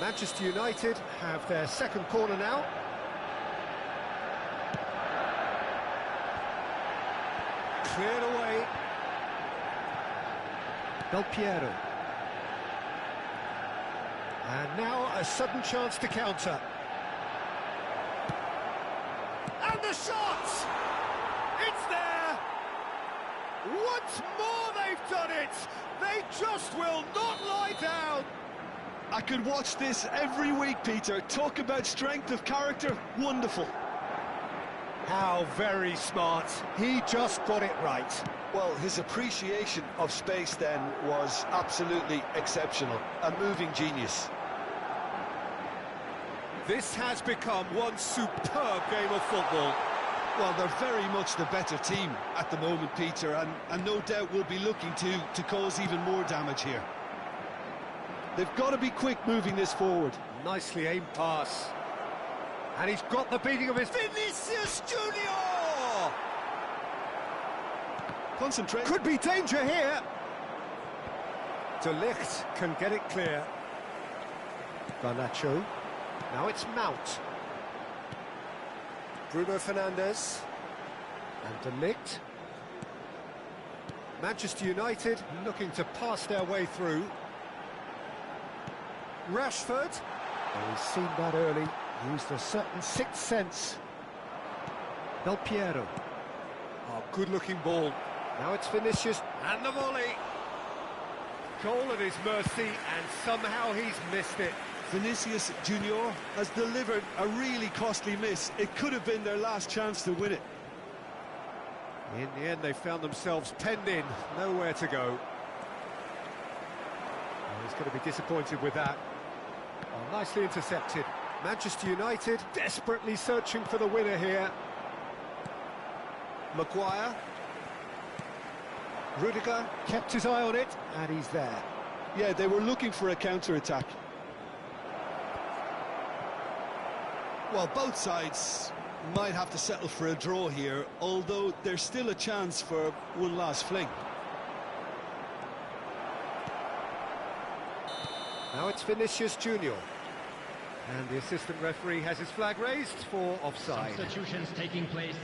Manchester United have their second corner now. Cleared away. Del Piero. And now a sudden chance to counter. And the shot! It's there! Once more they've done it! They just will not lie down! I could watch this every week, Peter. Talk about strength of character. Wonderful. How very smart. He just got it right. Well, his appreciation of space then was absolutely exceptional. A moving genius. This has become one superb game of football. Well, they're very much the better team at the moment, Peter, and no doubt will be looking to cause even more damage here. They've got to be quick moving this forward. Nicely aimed pass. And he's got the beating of his... Vinicius Junior! Concentrate. Could be danger here. De Ligt can get it clear. Garnacho. Now it's Mount. Bruno Fernandes. And De Ligt. Manchester United looking to pass their way through. Rashford. Oh, he's seen that early. Used a certain sixth sense. Del Piero. Oh, good-looking ball. Now it's Vinicius. And the volley. Goal at his mercy, and somehow he's missed it. Vinicius Junior has delivered a really costly miss. It could have been their last chance to win it. In the end, they found themselves penned in. Nowhere to go. Oh, he's going to be disappointed with that. Oh, nicely intercepted. Manchester United desperately searching for the winner here. Maguire. Rudiger kept his eye on it, and he's there. Yeah, they were looking for a counter-attack. Well, both sides might have to settle for a draw here, although there's still a chance for one last fling. Now it's Vinicius Junior. And the assistant referee has his flag raised for offside. Substitutions taking place.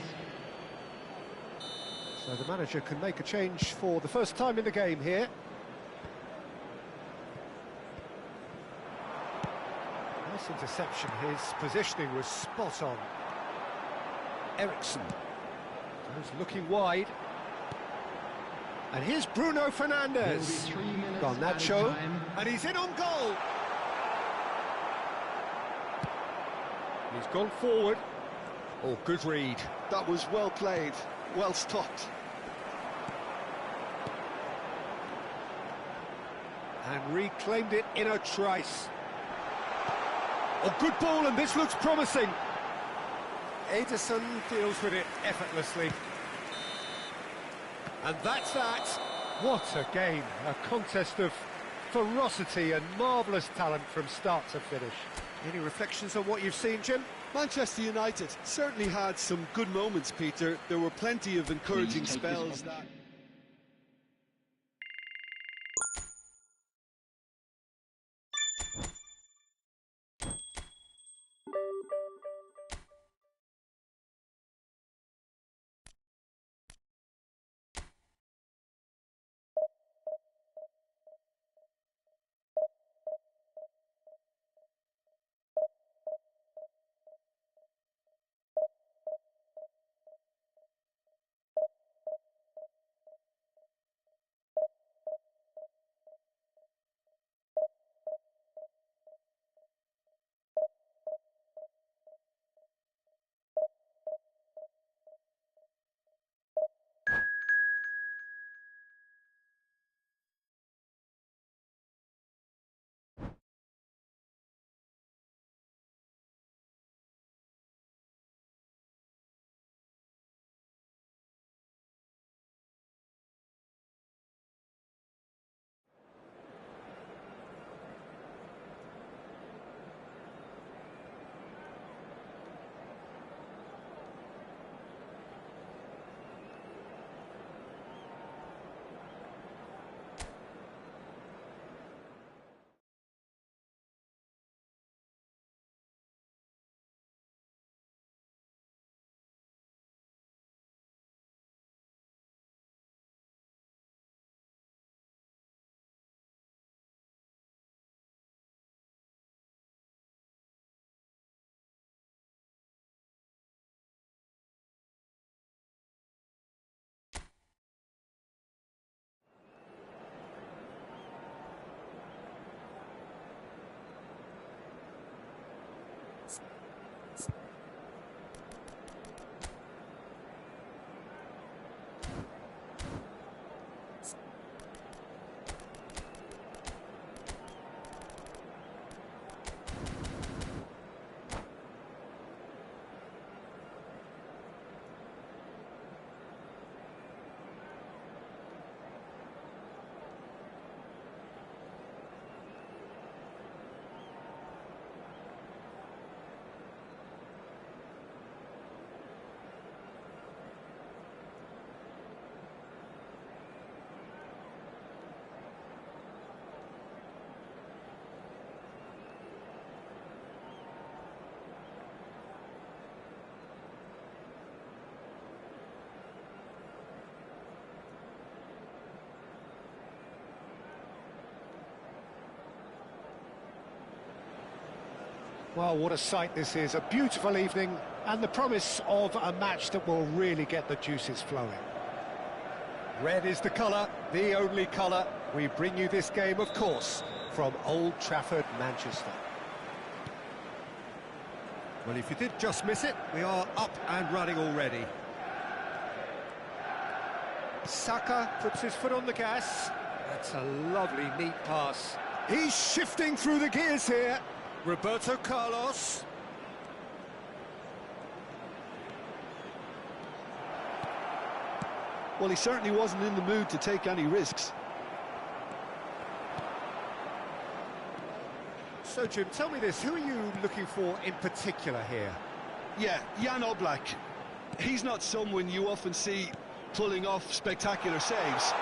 So the manager can make a change for the first time in the game here. Nice interception, his positioning was spot on. Ericsson goes looking wide. And here's Bruno Fernandes. Garnacho, and he's in on goal. He's gone forward. Oh, good read. That was well played, well stopped. And reclaimed it in a trice. Oh, good ball, and this looks promising. Ederson deals with it effortlessly. And that's that. What a game. A contest of ferocity and marvellous talent from start to finish. Any reflections on what you've seen, Jim? Manchester United certainly had some good moments, Peter. There were plenty of encouraging spells. Well, what a sight this is. A beautiful evening and the promise of a match that will really get the juices flowing. Red is the colour, the only colour. We bring you this game, of course, from Old Trafford, Manchester. Well, if you did just miss it, we are up and running already. Saka puts his foot on the gas. That's a lovely, neat pass. He's shifting through the gears here. Roberto Carlos. Well, he certainly wasn't in the mood to take any risks. So, Jim, tell me this, who are you looking for in particular here? Yeah, Jan Oblak. He's not someone you often see pulling off spectacular saves,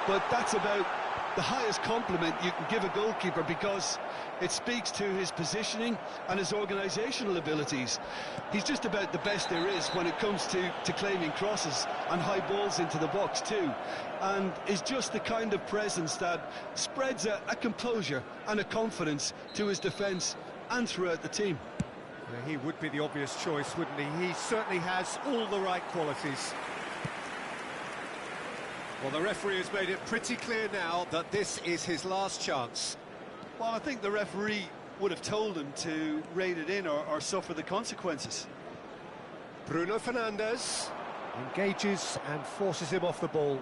but that's about the highest compliment you can give a goalkeeper, because it speaks to his positioning and his organisational abilities. He's just about the best there is when it comes to claiming crosses and high balls into the box too, and is just the kind of presence that spreads a composure and a confidence to his defence and throughout the team. Yeah, he would be the obvious choice, wouldn't he? He certainly has all the right qualities. Well, the referee has made it pretty clear now that this is his last chance. Well, I think the referee would have told him to rein it in or suffer the consequences. Bruno Fernandes engages and forces him off the ball.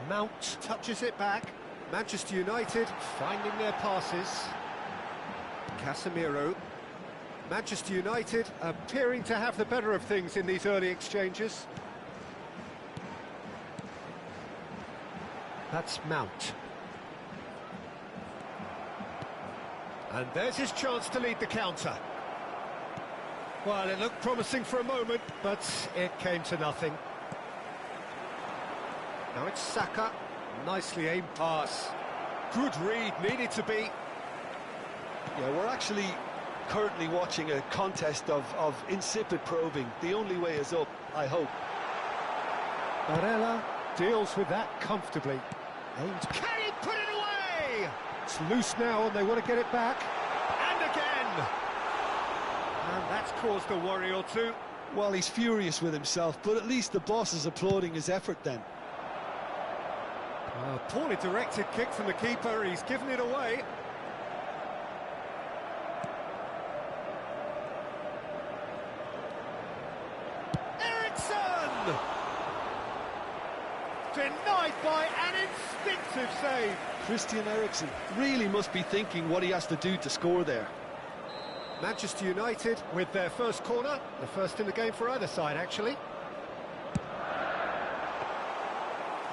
Mount touches it back. Manchester United finding their passes. Casemiro. Manchester United appearing to have the better of things in these early exchanges. That's Mount. And there's his chance to lead the counter. Well, it looked promising for a moment, but it came to nothing. Now it's Saka. Nicely aimed pass. Good read, needed to be. Yeah, we're actually currently watching a contest of insipid probing. The only way is up, I hope. Barella deals with that comfortably. Aimed. Can he put it away? It's loose now and they want to get it back. And again! And that's caused a worry or two. Well, he's furious with himself, but at least the boss is applauding his effort then. Poorly directed kick from the keeper, he's given it away. Eriksen! Denied by an instinctive save. Christian Eriksen really must be thinking what he has to do to score there. Manchester United with their first corner, the first in the game for either side, actually.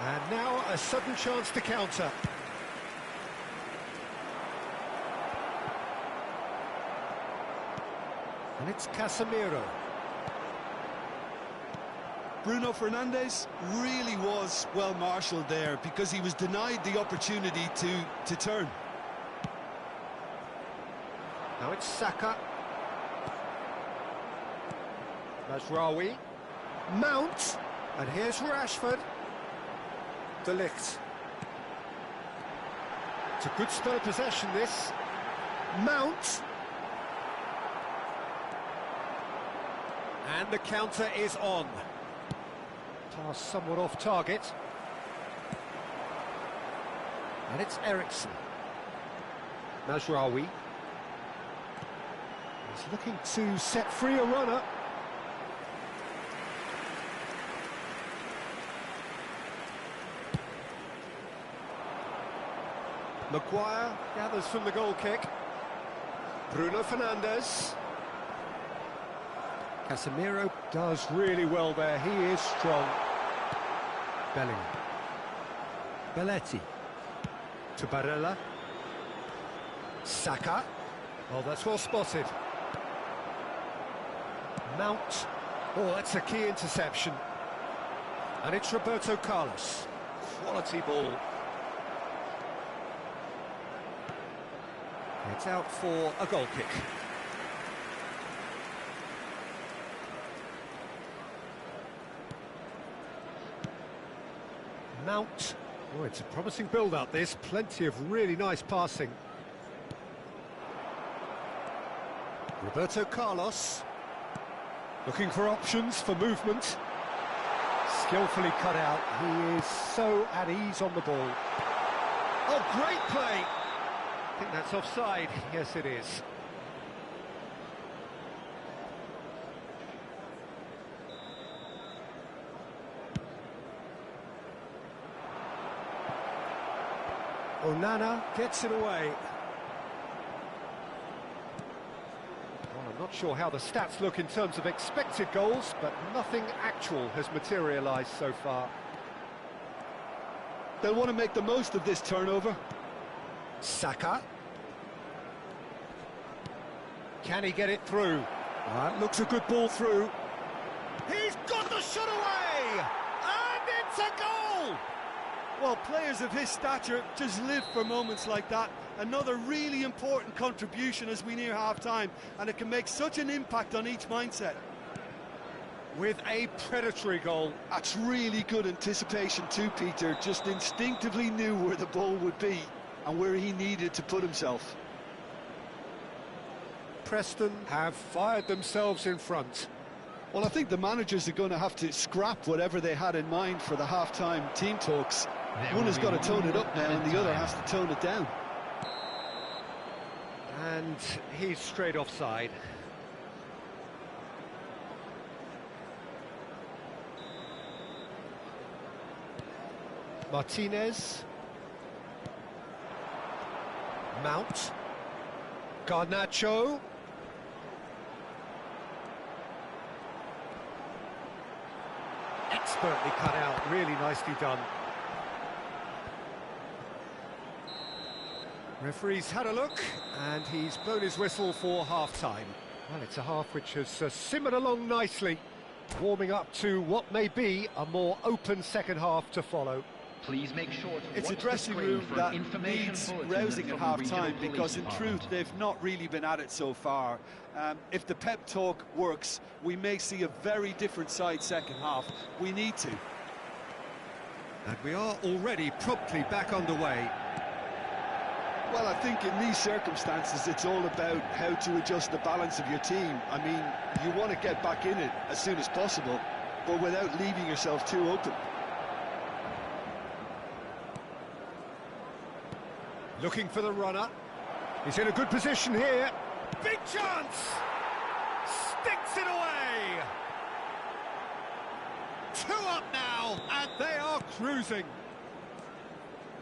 And now a sudden chance to counter. And it's Casemiro. Bruno Fernandes really was well marshalled there, because he was denied the opportunity to turn. Now it's Saka. Mazraoui. Mount. And here's Rashford. De Ligt. It's a good spell of possession, this. Mount. And the counter is on. Pass somewhat off target. And it's Eriksen. Mazraoui. He's looking to set free a runner. Maguire gathers from the goal kick. Bruno Fernandes. Casemiro does really well there, he is strong. Bellingham. Belletti. To Barella. Saka. Oh, that's well spotted. Mount. Oh, that's a key interception. And it's Roberto Carlos. Quality ball. It's out for a goal kick. Mount. Oh, it's a promising build-up, this. Plenty of really nice passing. Roberto Carlos. Looking for options for movement. Skillfully cut out. He is so at ease on the ball. Oh, great play! I think that's offside. Yes, it is. Onana gets it away. Well, I'm not sure how the stats look in terms of expected goals, but nothing actual has materialised so far. They'll want to make the most of this turnover. Saka. Can he get it through? Looks a good ball through. He's got the shot away! And it's a goal! Well, players of his stature just live for moments like that. Another really important contribution as we near half-time, and it can make such an impact on each mindset. With a predatory goal. That's really good anticipation too, Peter. Just instinctively knew where the ball would be and where he needed to put himself. Preston have fired themselves in front. Well, I think the managers are going to have to scrap whatever they had in mind for the half-time team talks. One has got to tone it up now and the other has to tone it down. And he's straight offside. Martinez. Mount. Garnacho. Expertly cut out, really nicely done. Referee's had a look, and he's blown his whistle for half-time. Well, it's a half which has simmered along nicely, warming up to what may be a more open second half to follow. Please make sure to It's a watch the dressing screen room for that information needs bulletin rousing at from the regional half-time because, in police truth, department. they've not really been at it so far. If the pep talk works, we may see a very different side second half. We need to. And we are already promptly back underway. Well, I think in these circumstances, it's all about how to adjust the balance of your team. I mean, you want to get back in it as soon as possible, but without leaving yourself too open. Looking for the runner. He's in a good position here. Big chance! Sticks it away! 2 up now, and they are cruising.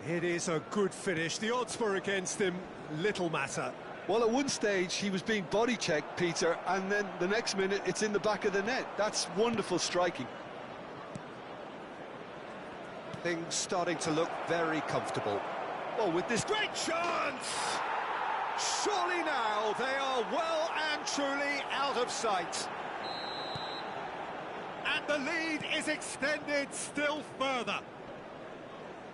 It is a good finish. The odds were against him. Little matter. Well, at one stage, he was being body-checked, Peter, and then the next minute, it's in the back of the net. That's wonderful striking. Things starting to look very comfortable. Oh, with this great chance! Surely now they are well and truly out of sight. And the lead is extended still further.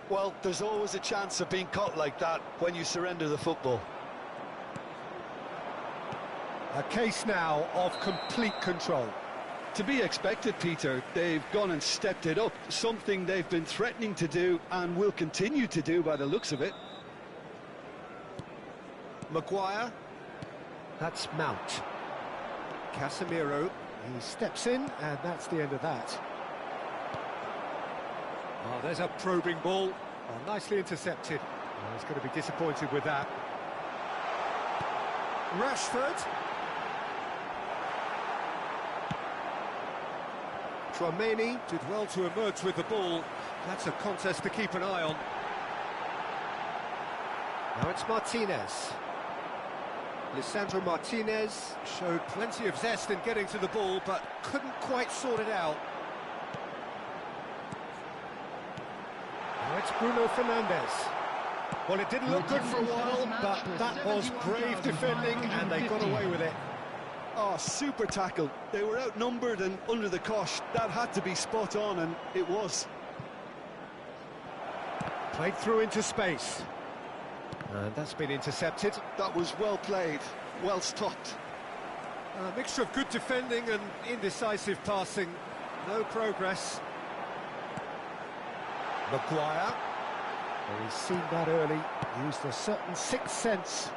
Well, there's always a chance of being caught like that when you surrender the football. A case now of complete control. To be expected, Peter. They've gone and stepped it up, something they've been threatening to do and will continue to do by the looks of it. Maguire. That's Mount. Casemiro. He steps in, and that's the end of that. Oh, there's a probing ball. Oh, nicely intercepted. Oh, he's going to be disappointed with that. Rashford. Tchouaméni did well to emerge with the ball. That's a contest to keep an eye on. Now it's Martinez. Lisandro Martinez showed plenty of zest in getting to the ball, but couldn't quite sort it out. Now it's Bruno Fernandes. Well, it didn't look good for a while, but that was brave defending, and they got away with it. Oh, super tackle. They were outnumbered and under the cosh. That had to be spot on, and it was. Played through into space. And that's been intercepted. That was well played, well stopped. A mixture of good defending and indecisive passing. No progress. Maguire. Well, he's seen that early. Used a certain sixth sense.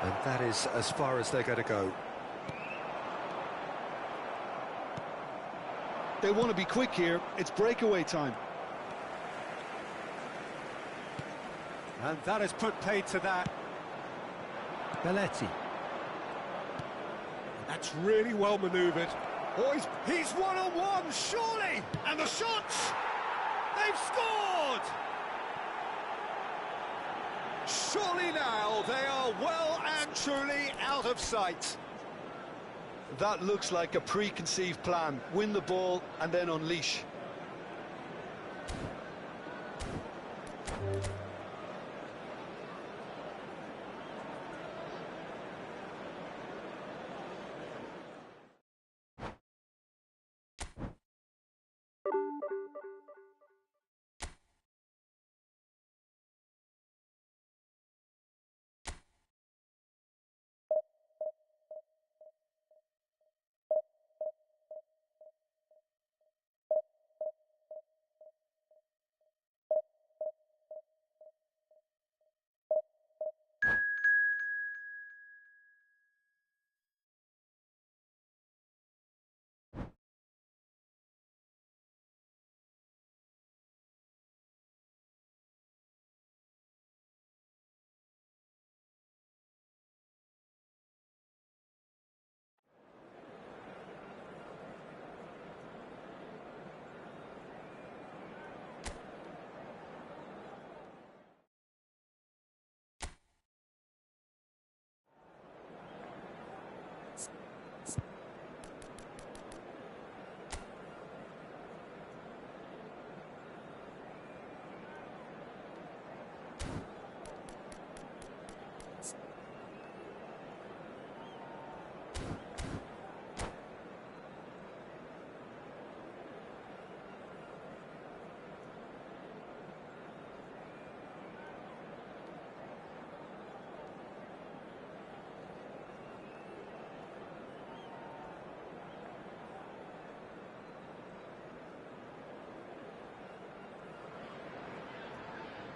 And that is as far as they're going to go. They want to be quick here. It's breakaway time. And that has put paid to that. Belletti. That's really well manoeuvred. Oh, he's one-on-one, surely! And the shots! They've scored! Surely now they are well and truly out of sight. That looks like a preconceived plan. Win the ball and then unleash.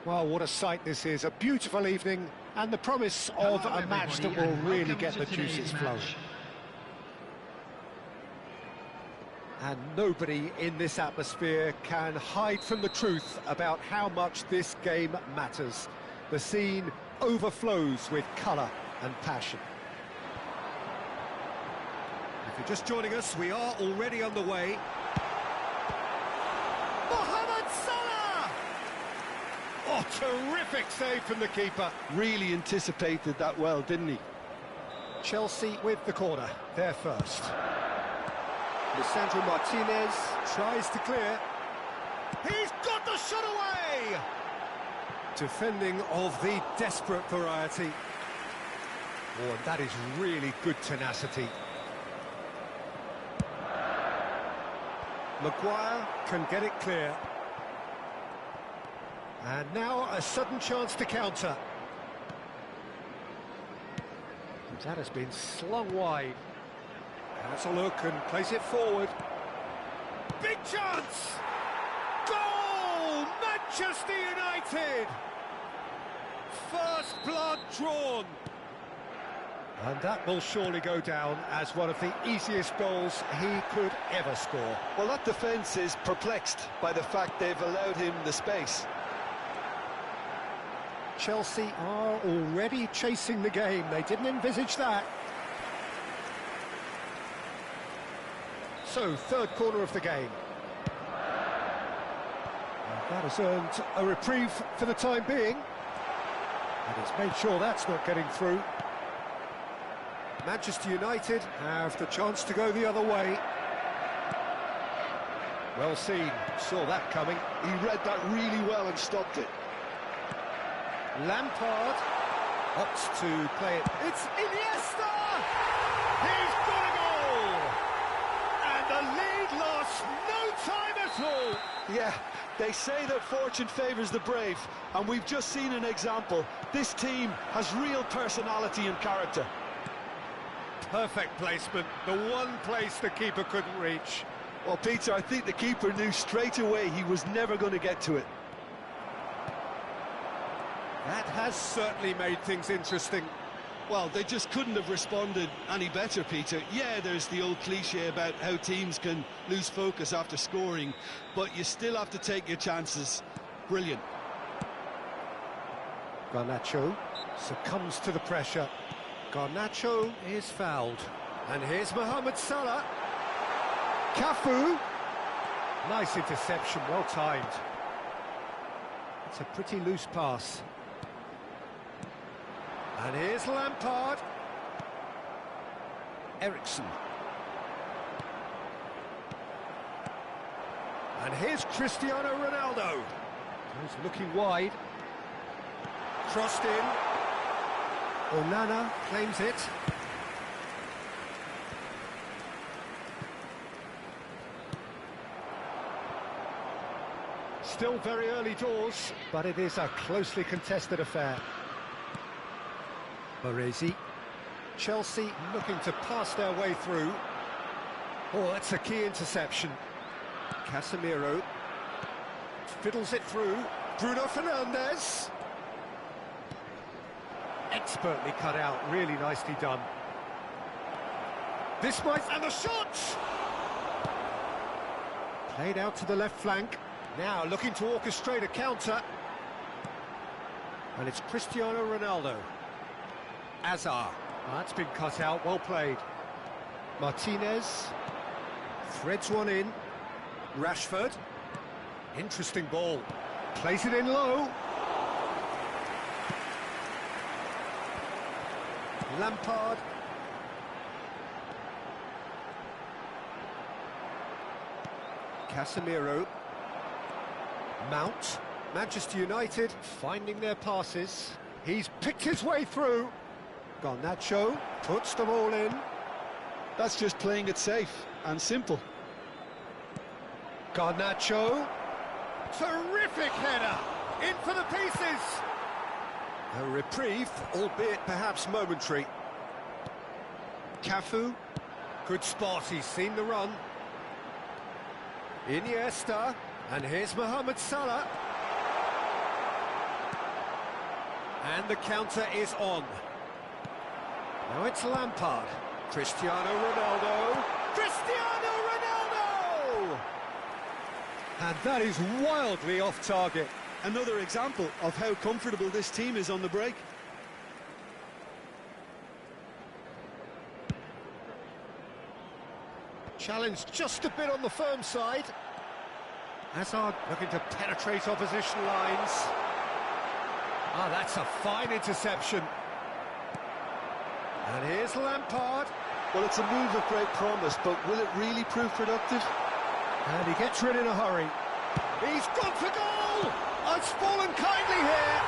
Well, what a sight this is. A beautiful evening and the promise of a match that will really get the juices flowing. And nobody in this atmosphere can hide from the truth about how much this game matters. The scene overflows with colour and passion. If you're just joining us, we are already on the way. Mohamed Salah! Oh, terrific save from the keeper. Really anticipated that well, didn't he? Chelsea with the corner, they're first. Lisandro Martinez tries to clear. He's got the shot away! Defending of the desperate variety. Oh, and that is really good tenacity. Maguire can get it clear. And now a sudden chance to counter. That has been slung wide. Has a look and plays it forward. Big chance! Goal! Manchester United! First blood drawn. And that will surely go down as one of the easiest goals he could ever score. Well, that defence is perplexed by the fact they've allowed him the space. Chelsea are already chasing the game. They didn't envisage that. So, third corner of the game. And that has earned a reprieve for the time being. And it's made sure that's not getting through. Manchester United have the chance to go the other way. Well seen, saw that coming. He read that really well and stopped it. Lampard opts to play it. It's Iniesta! He's got a goal! And the lead lost no time at all! Yeah, they say that fortune favours the brave, and we've just seen an example. This team has real personality and character. Perfect placement, the one place the keeper couldn't reach. Well, Peter, I think the keeper knew straight away he was never going to get to it. That has certainly made things interesting. Well, they just couldn't have responded any better, Peter. Yeah, there's the old cliche about how teams can lose focus after scoring, but you still have to take your chances. Brilliant. Garnacho succumbs to the pressure. Garnacho is fouled. And here's Mohamed Salah. Cafu. Nice interception, well timed. It's a pretty loose pass. And here's Lampard. Eriksen. And here's Cristiano Ronaldo. He's looking wide. Crossed in. Onana claims it. Still very early doors, but it is a closely contested affair. Baresi. Chelsea looking to pass their way through. Oh, that's a key interception. Casemiro fiddles it through. Bruno Fernandes. Expertly cut out, really nicely done. This might... and the shot! Played out to the left flank. Now looking to orchestrate a counter. And it's Cristiano Ronaldo. Azar. That's been cut out, well played. Martinez threads one in. Rashford. Interesting ball. Plays it in low. Lampard. Casemiro. Mount. Manchester United finding their passes. He's picked his way through. Garnacho puts them all in. That's just playing it safe and simple. Garnacho. Terrific header. In for the pieces. A reprieve, albeit perhaps momentary. Cafu. Good spot, he's seen the run. Iniesta. And here's Mohamed Salah. And the counter is on. Now it's Lampard. Cristiano Ronaldo. Cristiano Ronaldo! And that is wildly off target. Another example of how comfortable this team is on the break. Challenge just a bit on the firm side. Hazard looking to penetrate opposition lines. Ah, that's a fine interception. And here's Lampard. Well, it's a move of great promise, but will it really prove productive? And he gets rid in a hurry. He's gone for goal! It's fallen kindly here.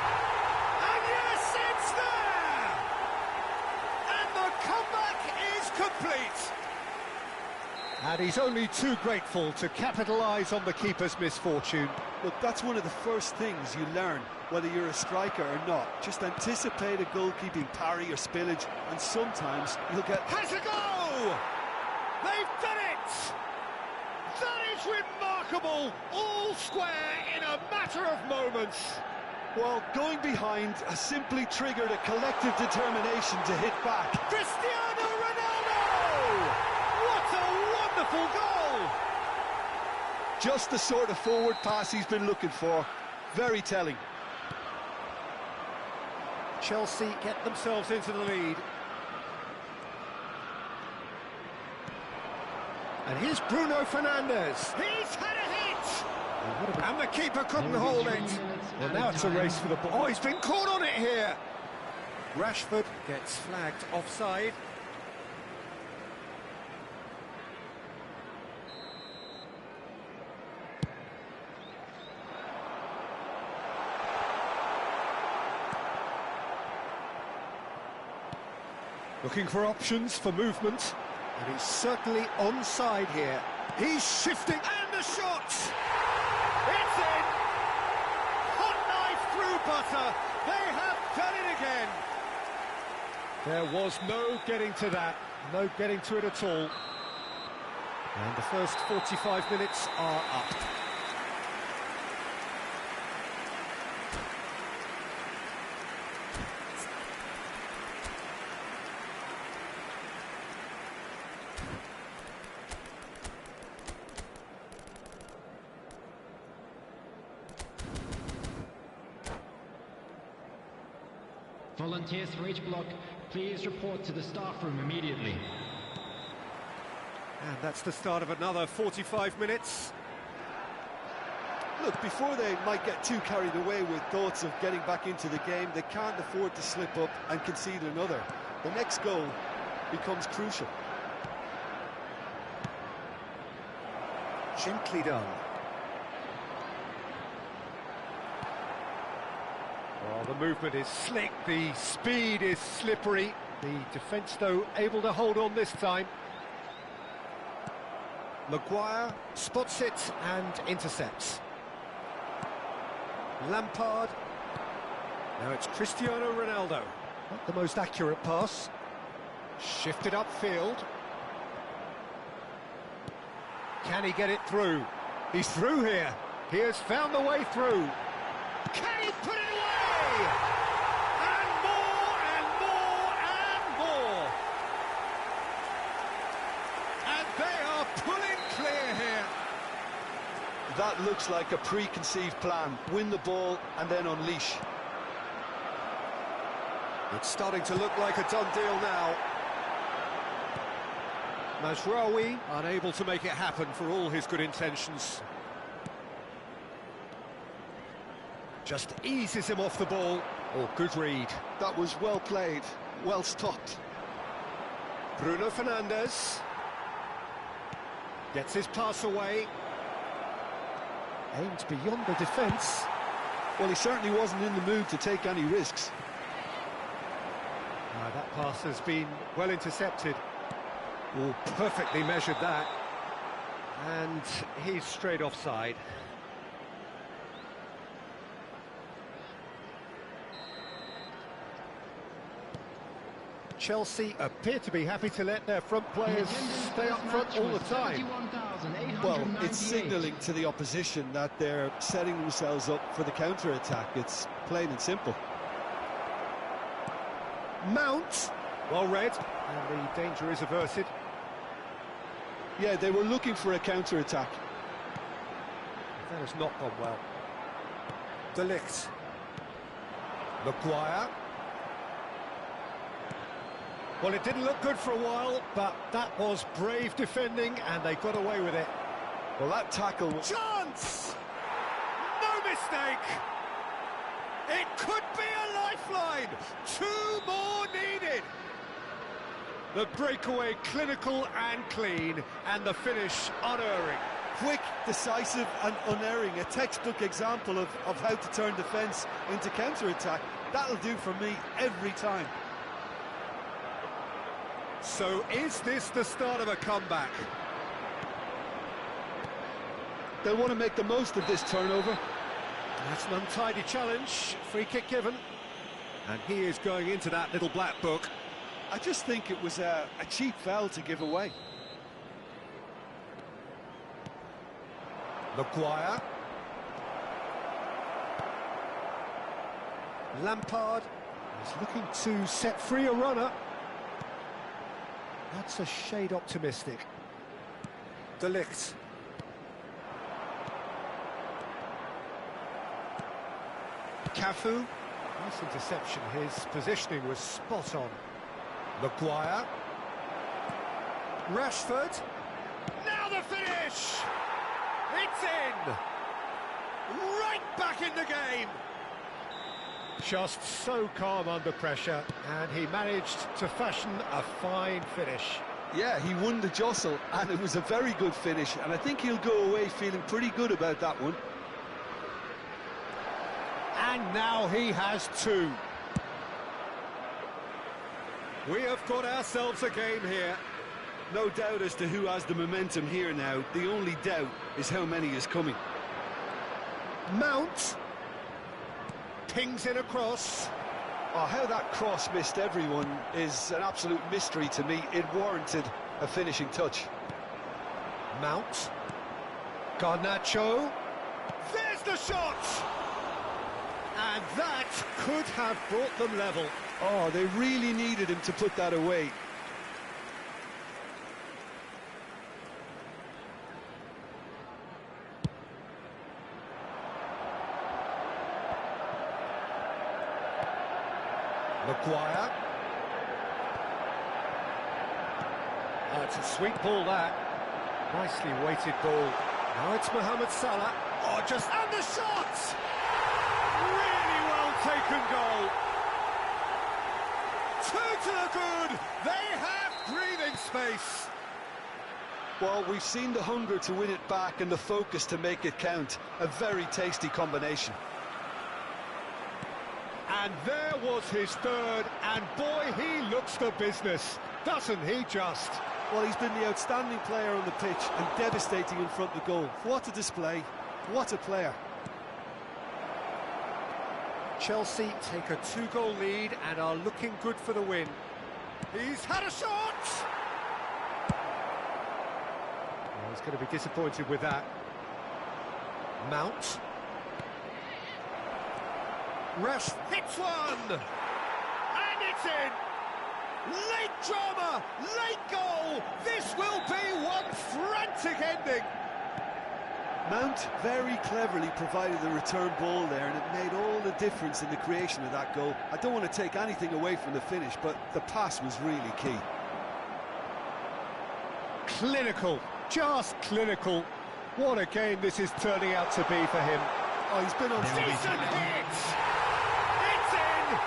And yes, it's there! And the comeback is complete. And he's only too grateful to capitalise on the keeper's misfortune. Look, that's one of the first things you learn, whether you're a striker or not. Just anticipate a goalkeeping parry or spillage, and sometimes you'll get... Has a go! They've done it! That is remarkable! All square in a matter of moments. Well, going behind has simply triggered a collective determination to hit back. Cristiano Ronaldo! What a wonderful goal! Just the sort of forward pass he's been looking for. Very telling. Chelsea get themselves into the lead. And here's Bruno Fernandes. He's had a hit! And the keeper couldn't hold it. Well, now it's a race for the ball. Oh, he's been caught on it here. Rashford gets flagged offside. Looking for options for movement. And he's certainly onside here. He's shifting, and the shot! It's in! Hot knife through butter. They have done it again. There was no getting to that. No getting to it at all. And the first 45 minutes are up. Volunteers for each block, please report to the staff room immediately. And that's the start of another 45 minutes. Look, before they might get too carried away with thoughts of getting back into the game, they can't afford to slip up and concede another. The next goal becomes crucial. Gently done. Well, the movement is slick, the speed is slippery. The defence, though, able to hold on this time. Maguire spots it and intercepts. Lampard. Now it's Cristiano Ronaldo. Not the most accurate pass. Shifted upfield. Can he get it through? He's through here. He has found the way through. Can he put it away? And more and more and more. And they are pulling clear here. That looks like a preconceived plan. Win the ball and then unleash. It's starting to look like a done deal now. Mazraoui unable to make it happen for all his good intentions. Just eases him off the ball. Oh, good read. That was well played, well stopped. Bruno Fernandes gets his pass away. Aimed beyond the defence. Well, he certainly wasn't in the mood to take any risks. That pass has been well intercepted. Oh, perfectly measured that. And he's straight offside. Chelsea appear to be happy to let their front players stay up front all the time. Well, it's signalling to the opposition that they're setting themselves up for the counter-attack. It's plain and simple. Mount, well read, and the danger is averted. Yeah, they were looking for a counter-attack. That has not gone well. De Ligt. Maguire. Well, it didn't look good for a while, but that was brave defending, and they got away with it. Well, that tackle was... Chance! No mistake! It could be a lifeline! 2 more needed! The breakaway clinical and clean, and the finish unerring. Quick, decisive and unerring. A textbook example of how to turn defence into counter-attack. That'll do for me every time. So is this the start of a comeback? They'll want to make the most of this turnover. That's an untidy challenge, free kick given. And he is going into that little black book. I just think it was a cheap foul to give away. Maguire. Lampard is looking to set free a runner. That's a shade optimistic. De Ligt. Cafu. Nice interception. His positioning was spot on. Maguire. Rashford. Now the finish! It's in! Right back in the game! Just so calm under pressure, and he managed to fashion a fine finish. Yeah, he won the jostle, and it was a very good finish, and I think he'll go away feeling pretty good about that one. And now he has 2. We have got ourselves a game here. No doubt as to who has the momentum here now. The only doubt is how many is coming. Mount pings it across. Oh, how that cross missed everyone is an absolute mystery to me. It warranted a finishing touch. Mount. Garnacho. There's the shot! And that could have brought them level. Oh, they really needed him to put that away. Maguire. Oh, it's a sweet ball, that. Nicely weighted ball. Now it's Mohamed Salah. Oh, just... And the shot! Really well taken goal. 2 to the good. They have breathing space. Well, we've seen the hunger to win it back and the focus to make it count. A very tasty combination. And there was his third, and boy, he looks the business, doesn't he just? Well, he's been the outstanding player on the pitch and devastating in front of the goal. What a display, what a player. Chelsea take a 2-goal lead and are looking good for the win. He's had a shot! Well, he's going to be disappointed with that. Mount. Rush hits one! And it's in! Late drama, late goal! This will be one frantic ending! Mount very cleverly provided the return ball there, and it made all the difference in the creation of that goal. I don't want to take anything away from the finish, but the pass was really key. Clinical, just clinical. What a game this is turning out to be for him. Oh, he's been on... Decent hit! It's in!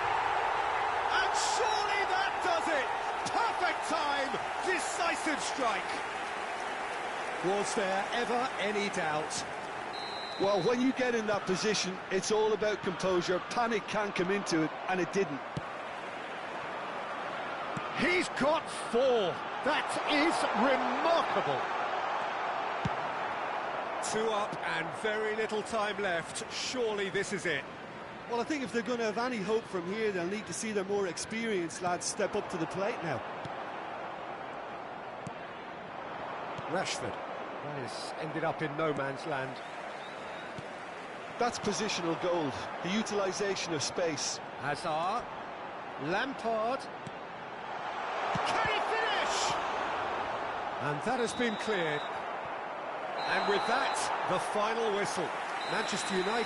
And surely that does it! Perfect time, decisive strike. Was there ever any doubt? Well, when you get in that position, it's all about composure. Panic can't come into it, and it didn't. He's got 4. That is remarkable. 2 up and very little time left. Surely this is it. Well, I think if they're going to have any hope from here, they'll need to see their more experienced lads step up to the plate now. Rashford. That has ended up in no man's land. That's positional gold, the utilisation of space. Hazard. Lampard. Can he finish? And that has been cleared. And with that, the final whistle. Manchester United